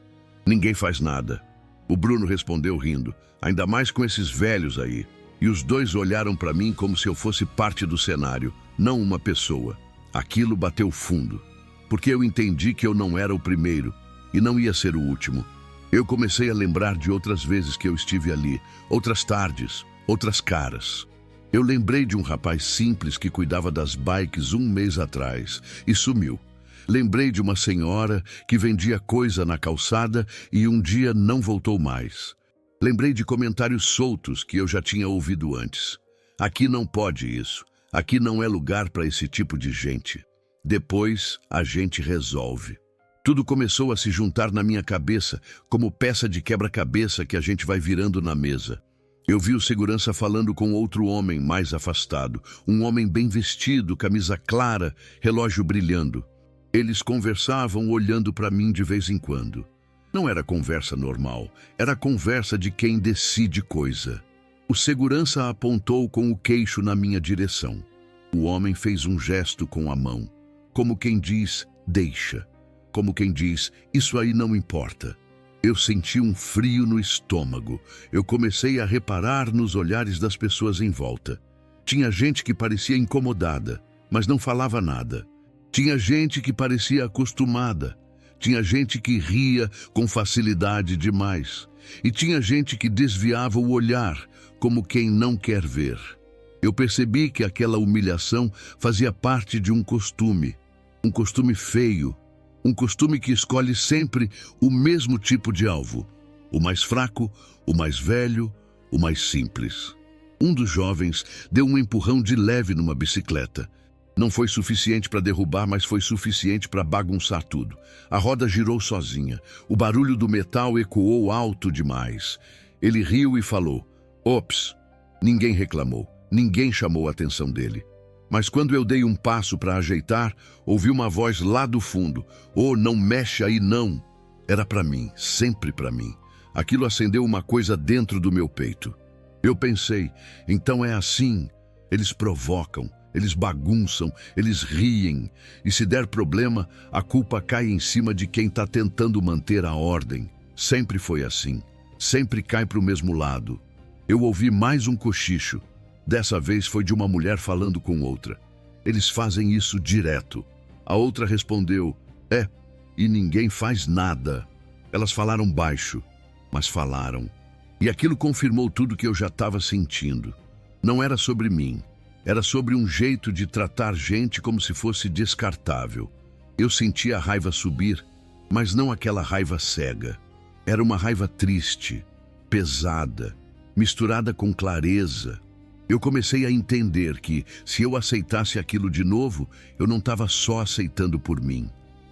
Ninguém faz nada. O Bruno respondeu rindo, ainda mais com esses velhos aí. E os dois olharam para mim como se eu fosse parte do cenário, não uma pessoa. Aquilo bateu fundo, porque eu entendi que eu não era o primeiro e não ia ser o último. Eu comecei a lembrar de outras vezes que eu estive ali, outras tardes, outras caras. Eu lembrei de um rapaz simples que cuidava das bikes 1 mês atrás e sumiu. Lembrei de uma senhora que vendia coisa na calçada e um dia não voltou mais. Lembrei de comentários soltos que eu já tinha ouvido antes. Aqui não pode isso. Aqui não é lugar para esse tipo de gente. Depois, a gente resolve. Tudo começou a se juntar na minha cabeça, como peça de quebra-cabeça que a gente vai virando na mesa. Eu vi o segurança falando com outro homem mais afastado, um homem bem vestido, camisa clara, relógio brilhando. Eles conversavam olhando para mim de vez em quando. Não era conversa normal, era conversa de quem decide coisa. O segurança apontou com o queixo na minha direção. O homem fez um gesto com a mão, como quem diz, deixa. Como quem diz, isso aí não importa. Eu senti um frio no estômago. Eu comecei a reparar nos olhares das pessoas em volta. Tinha gente que parecia incomodada, mas não falava nada. Tinha gente que parecia acostumada. Tinha gente que ria com facilidade demais. E tinha gente que desviava o olhar, como quem não quer ver. Eu percebi que aquela humilhação fazia parte de um costume feio, um costume que escolhe sempre o mesmo tipo de alvo, o mais fraco, o mais velho, o mais simples. Um dos jovens deu um empurrão de leve numa bicicleta. Não foi suficiente para derrubar, mas foi suficiente para bagunçar tudo. A roda girou sozinha. O barulho do metal ecoou alto demais. Ele riu e falou, ops. Ninguém reclamou, ninguém chamou a atenção dele. Mas quando eu dei um passo para ajeitar, ouvi uma voz lá do fundo. Oh, não mexe aí não. Era para mim, sempre para mim. Aquilo acendeu uma coisa dentro do meu peito. Eu pensei, então é assim. Eles provocam, eles bagunçam, eles riem. E se der problema, a culpa cai em cima de quem está tentando manter a ordem. Sempre foi assim. Sempre cai para o mesmo lado. Eu ouvi mais um cochicho. Dessa vez foi de uma mulher falando com outra. Eles fazem isso direto. A outra respondeu, e ninguém faz nada. Elas falaram baixo, mas falaram. E aquilo confirmou tudo que eu já estava sentindo. Não era sobre mim. Era sobre um jeito de tratar gente como se fosse descartável. Eu sentia a raiva subir, mas não aquela raiva cega. Era uma raiva triste, pesada, misturada com clareza. Eu comecei a entender que, se eu aceitasse aquilo de novo, eu não estava só aceitando por mim.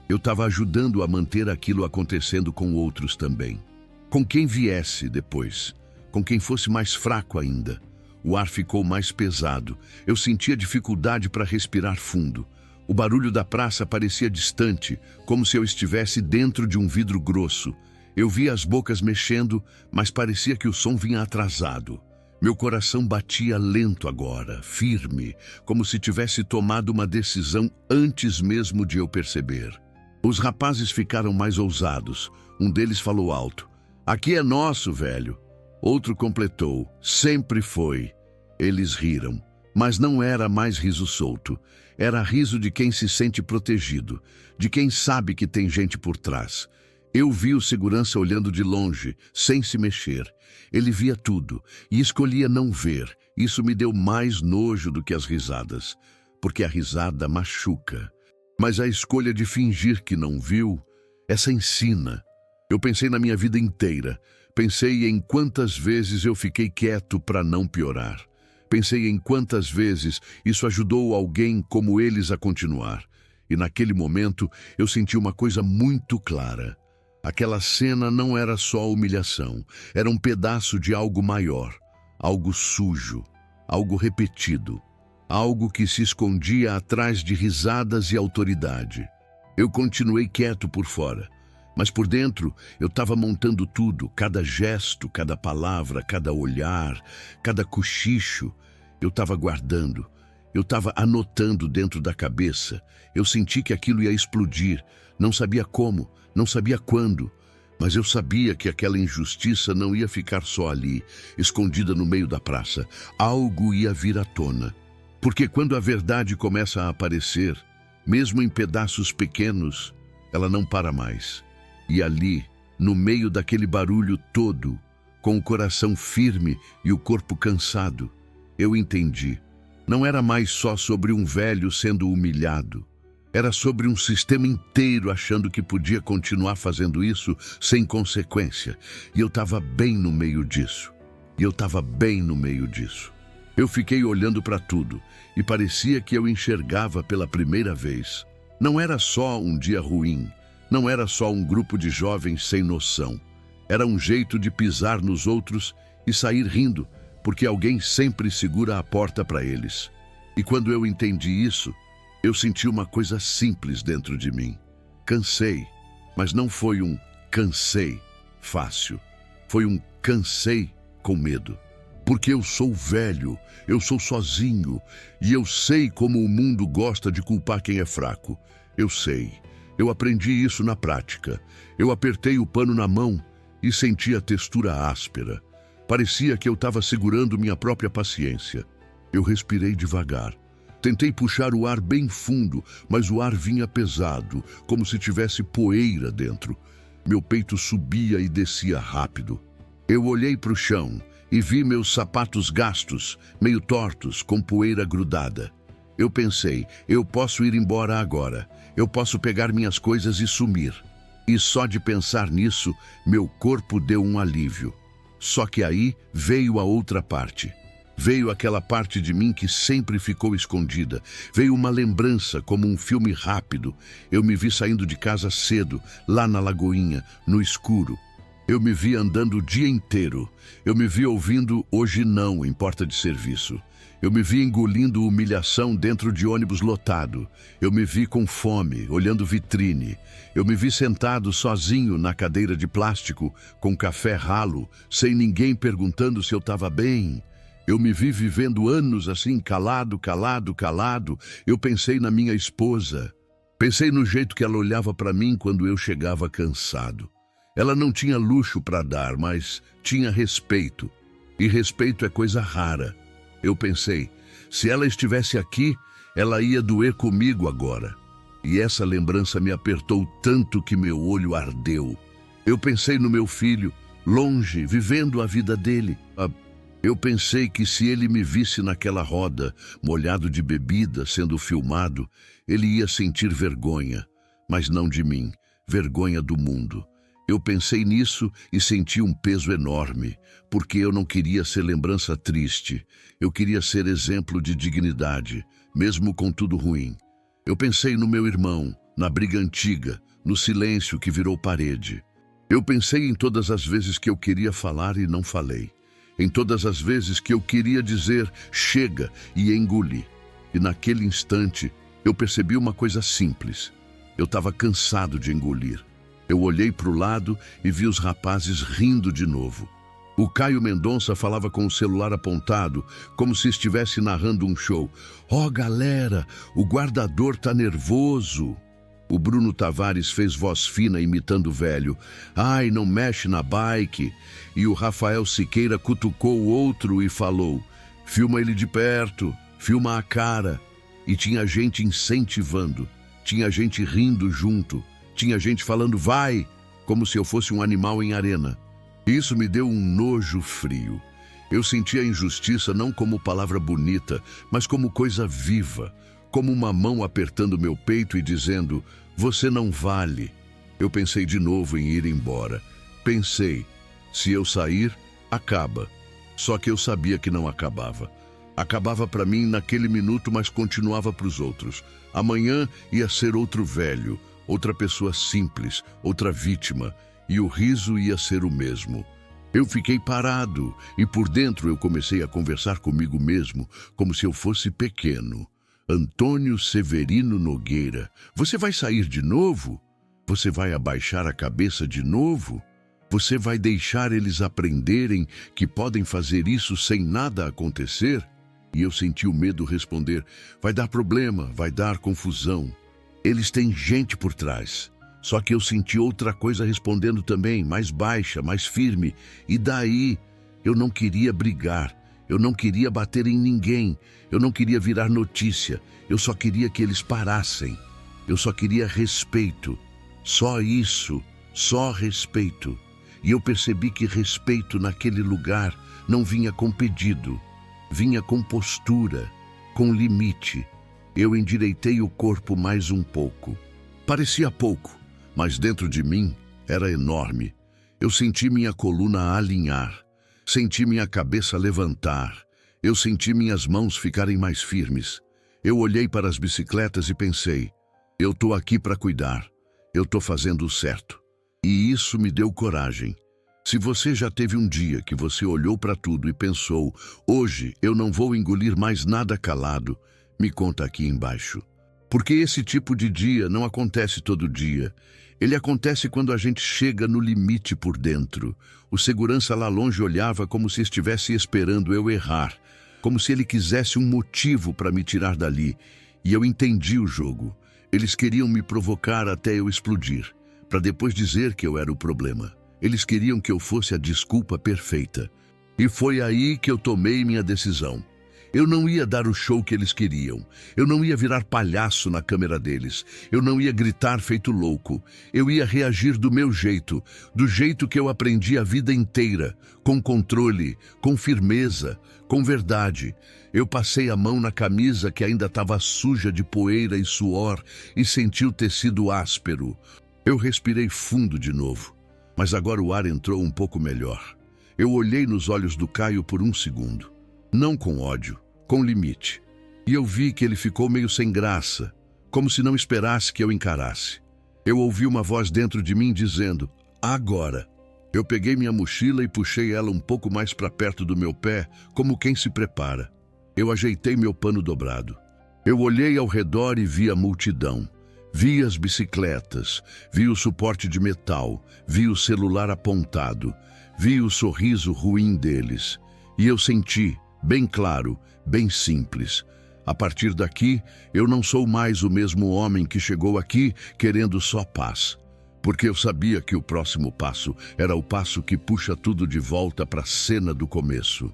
Eu estava ajudando a manter aquilo acontecendo com outros também. Com quem viesse depois, com quem fosse mais fraco ainda. O ar ficou mais pesado. Eu sentia dificuldade para respirar fundo. O barulho da praça parecia distante, como se eu estivesse dentro de um vidro grosso. Eu via as bocas mexendo, mas parecia que o som vinha atrasado. Meu coração batia lento agora, firme, como se tivesse tomado uma decisão antes mesmo de eu perceber. Os rapazes ficaram mais ousados. Um deles falou alto: "Aqui é nosso, velho." Outro completou: "Sempre foi." Eles riram, mas não era mais riso solto. Era riso de quem se sente protegido, de quem sabe que tem gente por trás. Eu vi o segurança olhando de longe, sem se mexer. Ele via tudo e escolhia não ver. Isso me deu mais nojo do que as risadas, porque a risada machuca. Mas a escolha de fingir que não viu, essa ensina. Eu pensei na minha vida inteira. Pensei em quantas vezes eu fiquei quieto para não piorar. Pensei em quantas vezes isso ajudou alguém como eles a continuar. E naquele momento eu senti uma coisa muito clara. Aquela cena não era só humilhação, era um pedaço de algo maior, algo sujo, algo repetido, algo que se escondia atrás de risadas e autoridade. Eu continuei quieto por fora, mas por dentro eu estava montando tudo, cada gesto, cada palavra, cada olhar, cada cochicho. Eu estava guardando, eu estava anotando dentro da cabeça. Eu senti que aquilo ia explodir, não sabia como, não sabia quando, mas eu sabia que aquela injustiça não ia ficar só ali, escondida no meio da praça. Algo ia vir à tona. Porque quando a verdade começa a aparecer, mesmo em pedaços pequenos, ela não para mais. E ali, no meio daquele barulho todo, com o coração firme e o corpo cansado, eu entendi. Não era mais só sobre um velho sendo humilhado. Era sobre um sistema inteiro achando que podia continuar fazendo isso sem consequência. E eu estava bem no meio disso. Eu fiquei olhando para tudo e parecia que eu enxergava pela primeira vez. Não era só um dia ruim. Não era só um grupo de jovens sem noção. Era um jeito de pisar nos outros e sair rindo, porque alguém sempre segura a porta para eles. E quando eu entendi isso, eu senti uma coisa simples dentro de mim. Cansei, mas não foi um cansei fácil. Foi um cansei com medo. Porque eu sou velho, eu sou sozinho, e eu sei como o mundo gosta de culpar quem é fraco. Eu sei. Eu aprendi isso na prática. Eu apertei o pano na mão e senti a textura áspera. Parecia que eu estava segurando minha própria paciência. Eu respirei devagar. Tentei puxar o ar bem fundo, mas o ar vinha pesado, como se tivesse poeira dentro. Meu peito subia e descia rápido. Eu olhei para o chão e vi meus sapatos gastos, meio tortos, com poeira grudada. Eu pensei, eu posso ir embora agora. Eu posso pegar minhas coisas e sumir. E só de pensar nisso, meu corpo deu um alívio. Só que aí veio a outra parte. Veio aquela parte de mim que sempre ficou escondida. Veio uma lembrança, como um filme rápido. Eu me vi saindo de casa cedo, lá na Lagoinha, no escuro. Eu me vi andando o dia inteiro. Eu me vi ouvindo "Hoje Não" em porta de serviço. Eu me vi engolindo humilhação dentro de ônibus lotado. Eu me vi com fome, olhando vitrine. Eu me vi sentado sozinho na cadeira de plástico, com café ralo, sem ninguém perguntando se eu estava bem. Eu me vi vivendo anos assim, calado. Eu pensei na minha esposa. Pensei no jeito que ela olhava para mim quando eu chegava cansado. Ela não tinha luxo para dar, mas tinha respeito. E respeito é coisa rara. Eu pensei, se ela estivesse aqui, ela ia doer comigo agora. E essa lembrança me apertou tanto que meu olho ardeu. Eu pensei no meu filho, longe, vivendo a vida dele. Eu pensei que se ele me visse naquela roda, molhado de bebida, sendo filmado, ele ia sentir vergonha, mas não de mim, vergonha do mundo. Eu pensei nisso e senti um peso enorme, porque eu não queria ser lembrança triste. Eu queria ser exemplo de dignidade, mesmo com tudo ruim. Eu pensei no meu irmão, na briga antiga, no silêncio que virou parede. Eu pensei em todas as vezes que eu queria falar e não falei. Em todas as vezes que eu queria dizer chega e engoli. E naquele instante Eu percebi uma coisa simples. Eu estava cansado de engolir. Eu olhei para o lado e vi os rapazes rindo de novo. O Caio Mendonça falava com o celular apontado, como se estivesse narrando um show. "Ó, galera, o guardador tá nervoso." O Bruno Tavares fez voz fina imitando o velho. "Ai, não mexe na bike." E o Rafael Siqueira cutucou o outro e falou: "Filma ele de perto, filma a cara." E tinha gente incentivando, tinha gente rindo junto, tinha gente falando "vai", como se eu fosse um animal em arena. Isso me deu um nojo frio. Eu senti a injustiça não como palavra bonita, mas como coisa viva, como uma mão apertando meu peito e dizendo: "Você não vale." Eu pensei de novo em ir embora. Pensei, se eu sair, acaba. Só que eu sabia que não acabava. Acabava para mim naquele minuto, mas continuava para os outros. Amanhã ia ser outro velho, outra pessoa simples, outra vítima, e o riso ia ser o mesmo. Eu fiquei parado e por dentro eu comecei a conversar comigo mesmo, como se eu fosse pequeno. "Antônio Severino Nogueira, você vai sair de novo? Você vai abaixar a cabeça de novo? Você vai deixar eles aprenderem que podem fazer isso sem nada acontecer?" E eu senti o medo responder: "Vai dar problema, vai dar confusão. Eles têm gente por trás." Só que eu senti outra coisa respondendo também, mais baixa, mais firme. "E daí? Eu não queria brigar. Eu não queria bater em ninguém. Eu não queria virar notícia. Eu só queria que eles parassem. Eu só queria respeito. Só isso. Só respeito." E eu percebi que respeito naquele lugar não vinha com pedido. Vinha com postura, com limite. Eu endireitei o corpo mais um pouco. Parecia pouco, mas dentro de mim era enorme. Eu senti minha coluna alinhar. Senti minha cabeça levantar. Eu senti minhas mãos ficarem mais firmes. Eu olhei para as bicicletas e pensei: eu tô aqui para cuidar. Eu tô fazendo o certo. E isso me deu coragem. Se você já teve um dia que você olhou para tudo e pensou: hoje eu não vou engolir mais nada calado, me conta aqui embaixo. Porque esse tipo de dia não acontece todo dia. Ele acontece quando a gente chega no limite por dentro. O segurança lá longe olhava como se estivesse esperando eu errar, como se ele quisesse um motivo para me tirar dali. E eu entendi o jogo. Eles queriam me provocar até eu explodir, para depois dizer que eu era o problema. Eles queriam que eu fosse a desculpa perfeita. E foi aí que eu tomei minha decisão. Eu não ia dar o show que eles queriam. Eu não ia virar palhaço na câmera deles. Eu não ia gritar feito louco. Eu ia reagir do meu jeito, do jeito que eu aprendi a vida inteira, com controle, com firmeza, com verdade. Eu passei a mão na camisa que ainda estava suja de poeira e suor e senti o tecido áspero. Eu respirei fundo de novo, mas agora o ar entrou um pouco melhor. Eu olhei nos olhos do Caio por um segundo. Não com ódio, com limite. E eu vi que ele ficou meio sem graça, como se não esperasse que eu encarasse. Eu ouvi uma voz dentro de mim dizendo: agora. Eu peguei minha mochila e puxei ela um pouco mais para perto do meu pé, como quem se prepara. Eu ajeitei meu pano dobrado. Eu olhei ao redor e vi a multidão. Vi as bicicletas, vi o suporte de metal, vi o celular apontado, vi o sorriso ruim deles. E eu senti, bem claro, bem simples: a partir daqui, eu não sou mais o mesmo homem que chegou aqui querendo só paz. Porque eu sabia que o próximo passo era o passo que puxa tudo de volta para a cena do começo.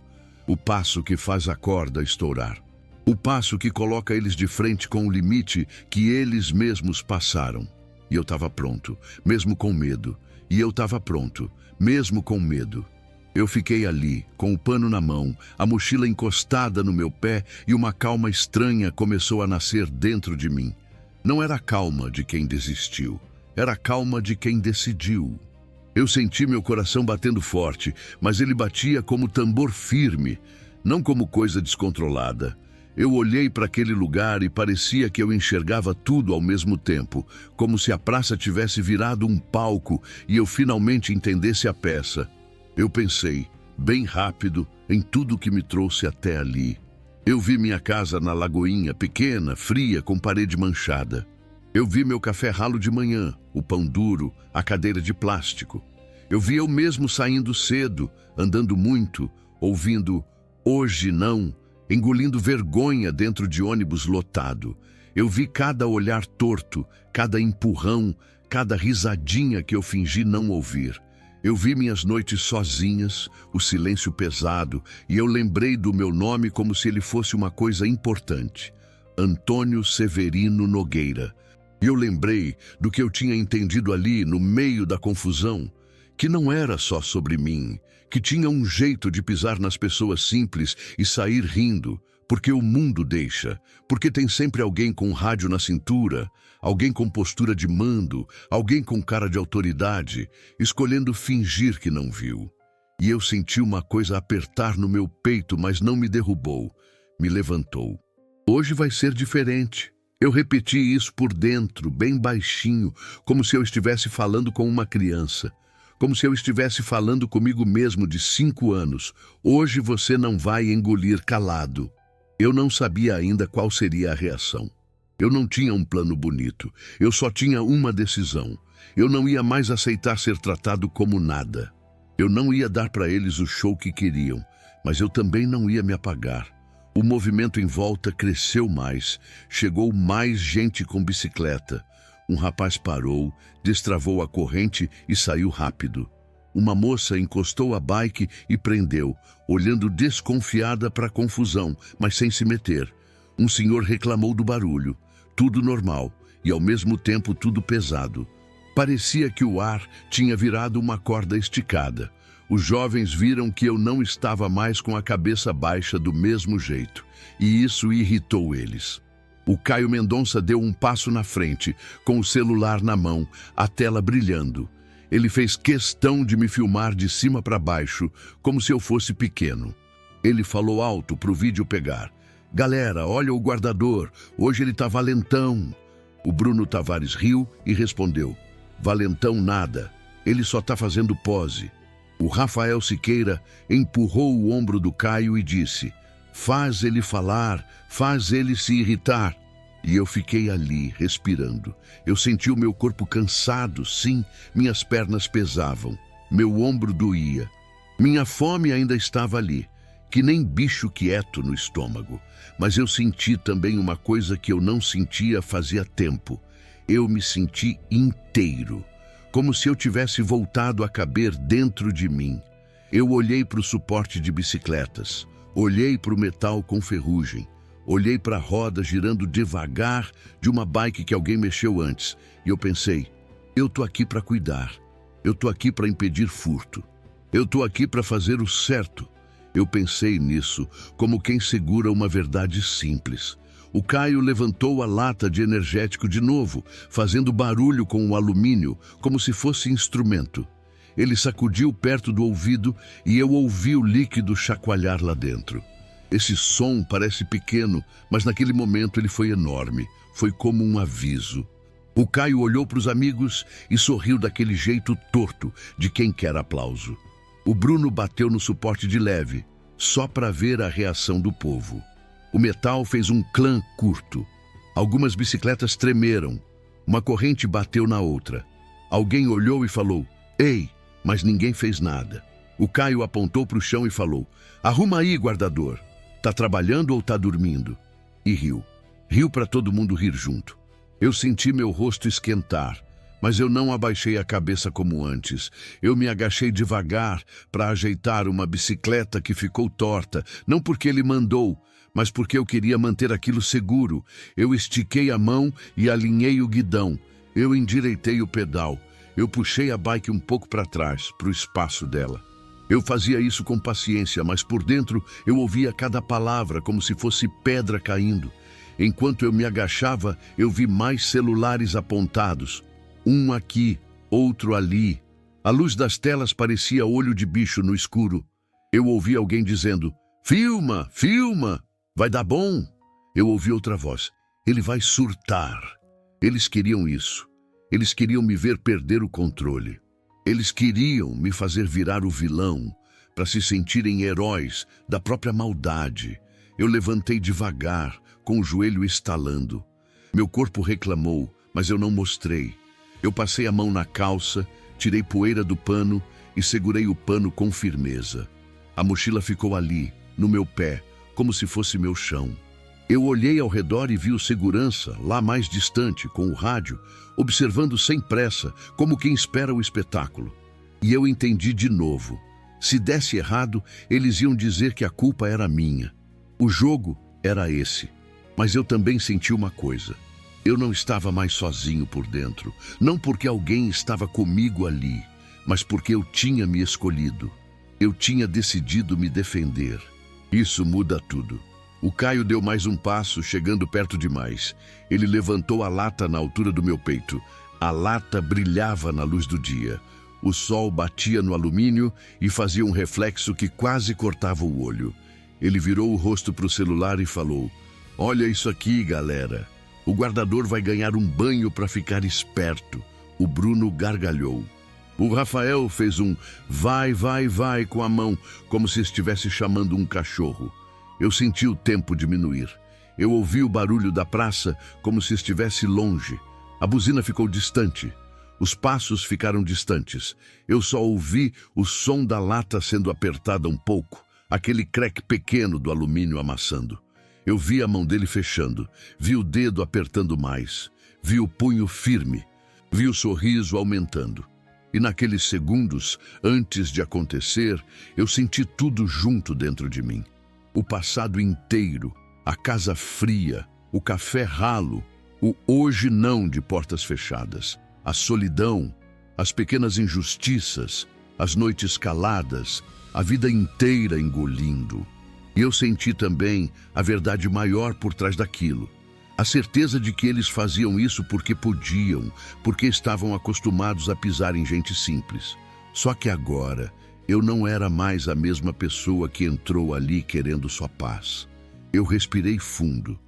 O passo que faz a corda estourar. O passo que coloca eles de frente com o limite que eles mesmos passaram. E eu estava pronto, mesmo com medo. E eu estava pronto, mesmo com medo. Eu fiquei ali, com o pano na mão, a mochila encostada no meu pé, e uma calma estranha começou a nascer dentro de mim. Não era a calma de quem desistiu, era a calma de quem decidiu. Eu senti meu coração batendo forte, mas ele batia como tambor firme, não como coisa descontrolada. Eu olhei para aquele lugar e parecia que eu enxergava tudo ao mesmo tempo, como se a praça tivesse virado um palco e eu finalmente entendesse a peça. Eu pensei, bem rápido, em tudo que me trouxe até ali. Eu vi minha casa na Lagoinha, pequena, fria, com parede manchada. Eu vi meu café ralo de manhã, o pão duro, a cadeira de plástico. Eu vi eu mesmo saindo cedo, andando muito, ouvindo "hoje não", engolindo vergonha dentro de ônibus lotado. Eu vi cada olhar torto, cada empurrão, cada risadinha que eu fingi não ouvir. Eu vi minhas noites sozinhas, o silêncio pesado, e eu lembrei do meu nome como se ele fosse uma coisa importante. Antônio Severino Nogueira. E eu lembrei do que eu tinha entendido ali, no meio da confusão, que não era só sobre mim, que tinha um jeito de pisar nas pessoas simples e sair rindo, porque o mundo deixa, porque tem sempre alguém com rádio na cintura, alguém com postura de mando, alguém com cara de autoridade, escolhendo fingir que não viu. E eu senti uma coisa apertar no meu peito, mas não me derrubou, me levantou. Hoje vai ser diferente. Eu repeti isso por dentro, bem baixinho, como se eu estivesse falando com uma criança. Como se eu estivesse falando comigo mesmo de 5 anos. Hoje você não vai engolir calado. Eu não sabia ainda qual seria a reação. Eu não tinha um plano bonito. Eu só tinha uma decisão. Eu não ia mais aceitar ser tratado como nada. Eu não ia dar para eles o show que queriam, mas eu também não ia me apagar. O movimento em volta cresceu mais. Chegou mais gente com bicicleta. Um rapaz parou, destravou a corrente e saiu rápido. Uma moça encostou a bike e prendeu, olhando desconfiada para a confusão, mas sem se meter. Um senhor reclamou do barulho. Tudo normal e, ao mesmo tempo, tudo pesado. Parecia que o ar tinha virado uma corda esticada. Os jovens viram que eu não estava mais com a cabeça baixa do mesmo jeito, e isso irritou eles. O Caio Mendonça deu um passo na frente, com o celular na mão, a tela brilhando. Ele fez questão de me filmar de cima para baixo, como se eu fosse pequeno. Ele falou alto para o vídeo pegar. "Galera, olha o guardador, hoje ele tá valentão." O Bruno Tavares riu e respondeu: "Valentão nada, ele só tá fazendo pose." O Rafael Siqueira empurrou o ombro do Caio e disse: "Faz ele falar, faz ele se irritar." E eu fiquei ali, respirando. Eu senti o meu corpo cansado, sim, minhas pernas pesavam, meu ombro doía. Minha fome ainda estava ali, que nem bicho quieto no estômago. Mas eu senti também uma coisa que eu não sentia fazia tempo. Eu me senti inteiro, como se eu tivesse voltado a caber dentro de mim. Eu olhei para o suporte de bicicletas, olhei para o metal com ferrugem, olhei para a roda girando devagar de uma bike que alguém mexeu antes, e eu pensei, eu tô aqui para cuidar, eu tô aqui para impedir furto, eu tô aqui para fazer o certo. Eu pensei nisso como quem segura uma verdade simples. O Caio levantou a lata de energético de novo, fazendo barulho com o alumínio, como se fosse instrumento. Ele sacudiu perto do ouvido e eu ouvi o líquido chacoalhar lá dentro. Esse som parece pequeno, mas naquele momento ele foi enorme. Foi como um aviso. O Caio olhou para os amigos e sorriu daquele jeito torto de quem quer aplauso. O Bruno bateu no suporte de leve, só para ver a reação do povo. O metal fez um clã curto. Algumas bicicletas tremeram. Uma corrente bateu na outra. Alguém olhou e falou, "Ei!", mas ninguém fez nada. O Caio apontou para o chão e falou, "Arruma aí, guardador. Tá trabalhando ou tá dormindo?" E riu. Riu para todo mundo rir junto. Eu senti meu rosto esquentar, mas eu não abaixei a cabeça como antes. Eu me agachei devagar para ajeitar uma bicicleta que ficou torta, não porque ele mandou, mas porque eu queria manter aquilo seguro. Eu estiquei a mão e alinhei o guidão. Eu endireitei o pedal. Eu puxei a bike um pouco para trás, para o espaço dela. Eu fazia isso com paciência, mas por dentro eu ouvia cada palavra como se fosse pedra caindo. Enquanto eu me agachava, eu vi mais celulares apontados. Um aqui, outro ali. A luz das telas parecia olho de bicho no escuro. Eu ouvi alguém dizendo, "Filma, filma, vai dar bom." Eu ouvi outra voz, "Ele vai surtar." Eles queriam isso. Eles queriam me ver perder o controle. Eles queriam me fazer virar o vilão, para se sentirem heróis da própria maldade. Eu levantei devagar, com o joelho estalando. Meu corpo reclamou, mas eu não mostrei. Eu passei a mão na calça, tirei poeira do pano e segurei o pano com firmeza. A mochila ficou ali, no meu pé, como se fosse meu chão. Eu olhei ao redor e vi o segurança, lá mais distante, com o rádio, observando sem pressa, como quem espera o espetáculo. E eu entendi de novo. Se desse errado, eles iam dizer que a culpa era minha. O jogo era esse. Mas eu também senti uma coisa. Eu não estava mais sozinho por dentro. Não porque alguém estava comigo ali, mas porque eu tinha me escolhido. Eu tinha decidido me defender. Isso muda tudo. O Caio deu mais um passo, chegando perto demais. Ele levantou a lata na altura do meu peito. A lata brilhava na luz do dia. O sol batia no alumínio e fazia um reflexo que quase cortava o olho. Ele virou o rosto para o celular e falou: "Olha isso aqui, galera. O guardador vai ganhar um banho para ficar esperto." O Bruno gargalhou. O Rafael fez um vai, vai, vai com a mão, como se estivesse chamando um cachorro. Eu senti o tempo diminuir. Eu ouvi o barulho da praça como se estivesse longe. A buzina ficou distante. Os passos ficaram distantes. Eu só ouvi o som da lata sendo apertada um pouco, aquele creque pequeno do alumínio amassando. Eu vi a mão dele fechando, vi o dedo apertando mais, vi o punho firme, vi o sorriso aumentando. E naqueles segundos, antes de acontecer, eu senti tudo junto dentro de mim. O passado inteiro, a casa fria, o café ralo, o hoje não de portas fechadas, a solidão, as pequenas injustiças, as noites caladas, a vida inteira engolindo. E eu senti também a verdade maior por trás daquilo. A certeza de que eles faziam isso porque podiam, porque estavam acostumados a pisar em gente simples. Só que agora eu não era mais a mesma pessoa que entrou ali querendo só paz. Eu respirei fundo,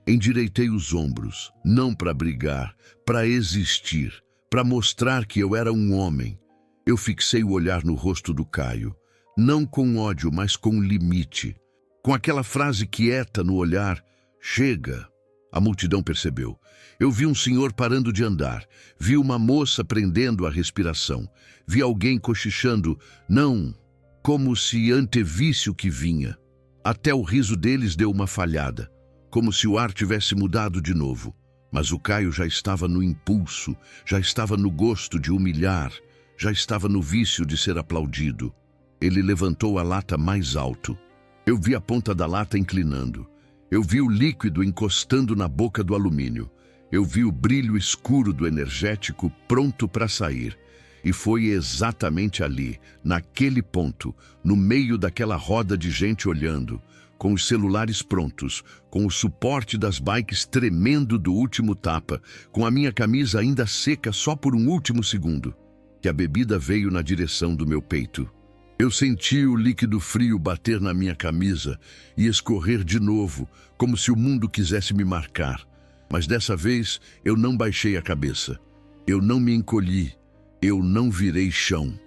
endireitei os ombros, não para brigar, para existir, para mostrar que eu era um homem. Eu fixei o olhar no rosto do Caio, não com ódio, mas com limite. Com aquela frase quieta no olhar: "Chega." A multidão percebeu. Eu vi um senhor parando de andar, vi uma moça prendendo a respiração, vi alguém cochichando, não, como se antevisse o que vinha. Até o riso deles deu uma falhada, como se o ar tivesse mudado de novo. Mas o Caio já estava no impulso, já estava no gosto de humilhar, já estava no vício de ser aplaudido. Ele levantou a lata mais alto. Eu vi a ponta da lata inclinando. Eu vi o líquido encostando na boca do alumínio. Eu vi o brilho escuro do energético pronto para sair. E foi exatamente ali, naquele ponto, no meio daquela roda de gente olhando, com os celulares prontos, com o suporte das bikes tremendo do último tapa, com a minha camisa ainda seca só por um último segundo, que a bebida veio na direção do meu peito. Eu senti o líquido frio bater na minha camisa e escorrer de novo, como se o mundo quisesse me marcar. Mas dessa vez eu não baixei a cabeça. Eu não me encolhi. Eu não virei chão.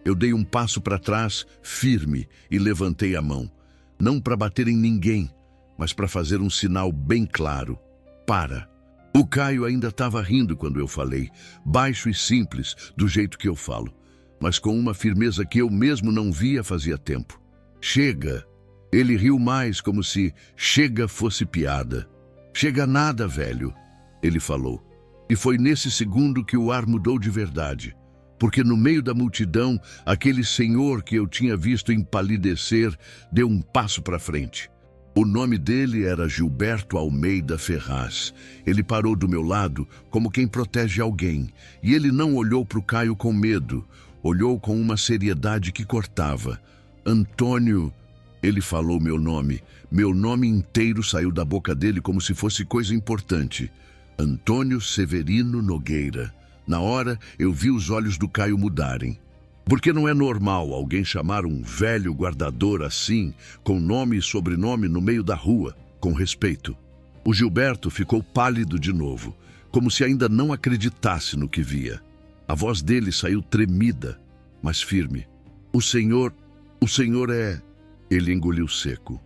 Eu dei um passo para trás, firme, e levantei a mão. Não para bater em ninguém, mas para fazer um sinal bem claro. Para. O Caio ainda estava rindo quando eu falei, baixo e simples, do jeito que eu falo, mas com uma firmeza que eu mesmo não via fazia tempo. Chega. Ele riu mais, como se chega fosse piada. Chega nada, velho, ele falou. E foi nesse segundo que o ar mudou de verdade, porque no meio da multidão, aquele senhor que eu tinha visto empalidecer deu um passo para frente. O nome dele era Gilberto Almeida Ferraz. Ele parou do meu lado como quem protege alguém, e ele não olhou para o Caio com medo, olhou com uma seriedade que cortava. Antônio, ele falou meu nome inteiro saiu da boca dele como se fosse coisa importante. Antônio Severino Nogueira. Na hora, eu vi os olhos do Caio mudarem. Porque não é normal alguém chamar um velho guardador assim, com nome e sobrenome no meio da rua, com respeito. O Gilberto ficou pálido de novo, como se ainda não acreditasse no que via. A voz dele saiu tremida, mas firme. O senhor é... Ele engoliu seco.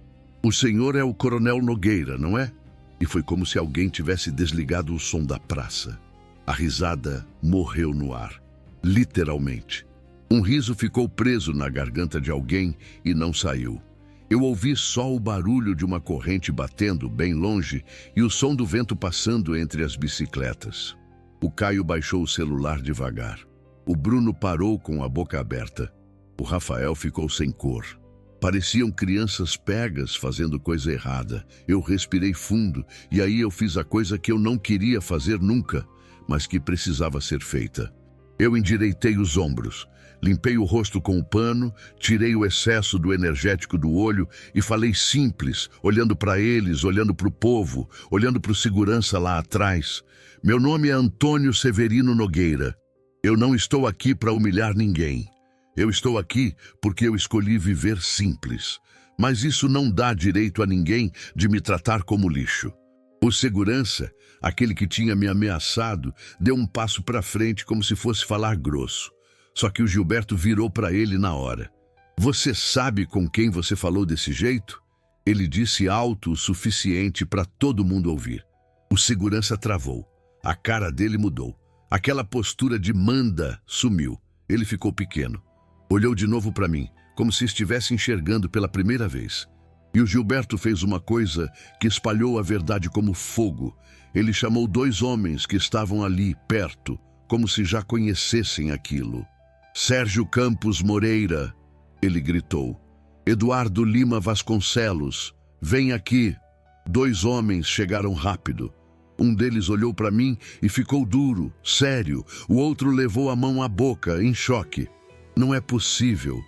O senhor é o Coronel Nogueira, não é? E foi como se alguém tivesse desligado o som da praça. A risada morreu no ar, literalmente. Um riso ficou preso na garganta de alguém e não saiu. Eu ouvi só o barulho de uma corrente batendo bem longe e o som do vento passando entre as bicicletas. O Caio baixou o celular devagar. O Bruno parou com a boca aberta. O Rafael ficou sem cor. Pareciam crianças pegas fazendo coisa errada. Eu respirei fundo e aí eu fiz a coisa que eu não queria fazer nunca, mas que precisava ser feita. Eu endireitei os ombros, limpei o rosto com o pano, tirei o excesso do energético do olho e falei simples, olhando para eles, olhando para o povo, olhando para o segurança lá atrás. Meu nome é Antônio Severino Nogueira. Eu não estou aqui para humilhar ninguém. Eu estou aqui porque eu escolhi viver simples. Mas isso não dá direito a ninguém de me tratar como lixo. O segurança, aquele que tinha me ameaçado, deu um passo para frente como se fosse falar grosso. Só que o Gilberto virou para ele na hora. Você sabe com quem você falou desse jeito? Ele disse alto o suficiente para todo mundo ouvir. O segurança travou. A cara dele mudou. Aquela postura de manda sumiu. Ele ficou pequeno. Olhou de novo para mim, como se estivesse enxergando pela primeira vez. E o Gilberto fez uma coisa que espalhou a verdade como fogo. Ele chamou 2 homens que estavam ali, perto, como se já conhecessem aquilo. Sérgio Campos Moreira, ele gritou. Eduardo Lima Vasconcelos, vem aqui. 2 homens chegaram rápido. Um deles olhou para mim e ficou duro, sério. O outro levou a mão à boca, em choque. Não é possível,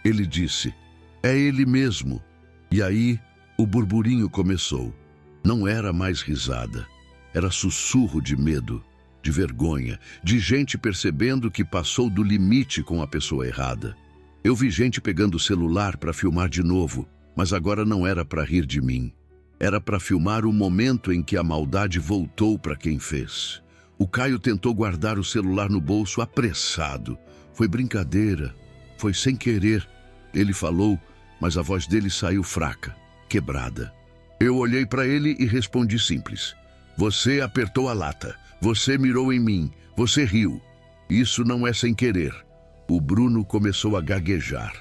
ele disse. É ele mesmo. E aí, o burburinho começou. Não era mais risada. Era sussurro de medo, de vergonha, de gente percebendo que passou do limite com a pessoa errada. Eu vi gente pegando o celular para filmar de novo, mas agora não era para rir de mim. Era para filmar o momento em que a maldade voltou para quem fez. O Caio tentou guardar o celular no bolso apressado. Foi brincadeira, foi sem querer. Ele falou, mas a voz dele saiu fraca, quebrada. Eu olhei para ele e respondi simples. Você apertou a lata, você mirou em mim, você riu. Isso não é sem querer. O Bruno começou a gaguejar.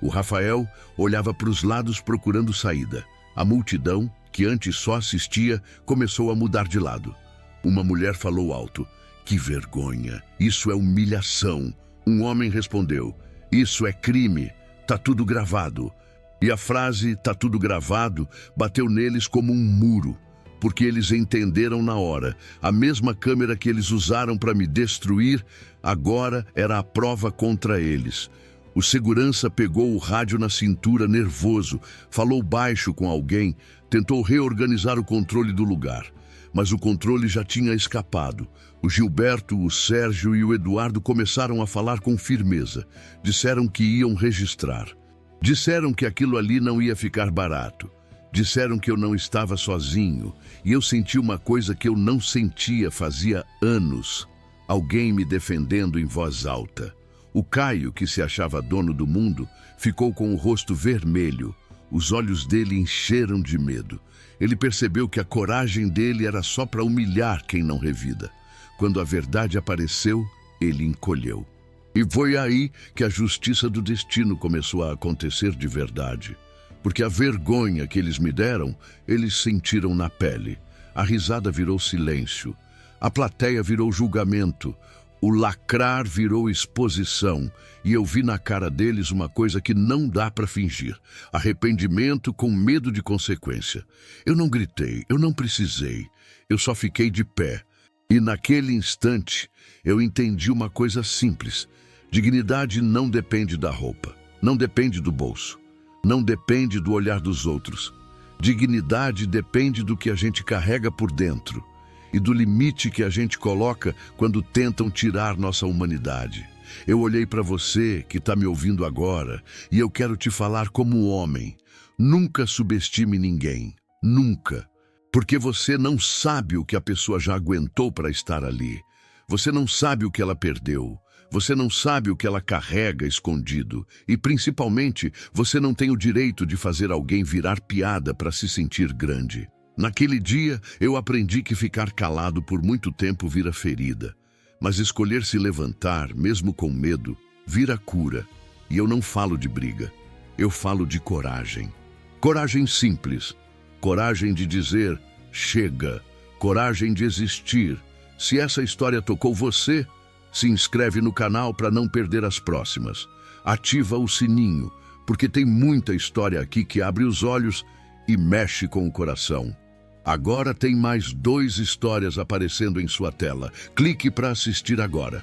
O Rafael olhava para os lados procurando saída. A multidão, que antes só assistia, começou a mudar de lado. Uma mulher falou alto. Que vergonha, isso é humilhação. Um homem respondeu, isso é crime, tá tudo gravado. E a frase, tá tudo gravado, bateu neles como um muro, porque eles entenderam na hora. A mesma câmera que eles usaram para me destruir, agora era a prova contra eles. O segurança pegou o rádio na cintura, nervoso, falou baixo com alguém, tentou reorganizar o controle do lugar. Mas o controle já tinha escapado. O Gilberto, o Sérgio e o Eduardo começaram a falar com firmeza. Disseram que iam registrar. Disseram que aquilo ali não ia ficar barato. Disseram que eu não estava sozinho. E eu senti uma coisa que eu não sentia fazia anos. Alguém me defendendo em voz alta. O Caio, que se achava dono do mundo, ficou com o rosto vermelho. Os olhos dele encheram de medo. Ele percebeu que a coragem dele era só para humilhar quem não revida. Quando a verdade apareceu, ele encolheu. E foi aí que a justiça do destino começou a acontecer de verdade. Porque a vergonha que eles me deram, eles sentiram na pele. A risada virou silêncio. A plateia virou julgamento. O lacrar virou exposição, e eu vi na cara deles uma coisa que não dá para fingir. Arrependimento com medo de consequência. Eu não gritei, eu não precisei. Eu só fiquei de pé. E naquele instante, eu entendi uma coisa simples. Dignidade não depende da roupa, não depende do bolso, não depende do olhar dos outros. Dignidade depende do que a gente carrega por dentro. E do limite que a gente coloca quando tentam tirar nossa humanidade. Eu olhei para você que está me ouvindo agora e eu quero te falar como homem. Nunca subestime ninguém. Nunca. Porque você não sabe o que a pessoa já aguentou para estar ali. Você não sabe o que ela perdeu. Você não sabe o que ela carrega escondido e, principalmente, você não tem o direito de fazer alguém virar piada para se sentir grande. Naquele dia, eu aprendi que ficar calado por muito tempo vira ferida, mas escolher se levantar, mesmo com medo, vira cura. E eu não falo de briga, eu falo de coragem. Coragem simples, coragem de dizer chega, coragem de existir. Se essa história tocou você, se inscreve no canal para não perder as próximas. Ativa o sininho, porque tem muita história aqui que abre os olhos e mexe com o coração. Agora tem mais 2 histórias aparecendo em sua tela. Clique para assistir agora.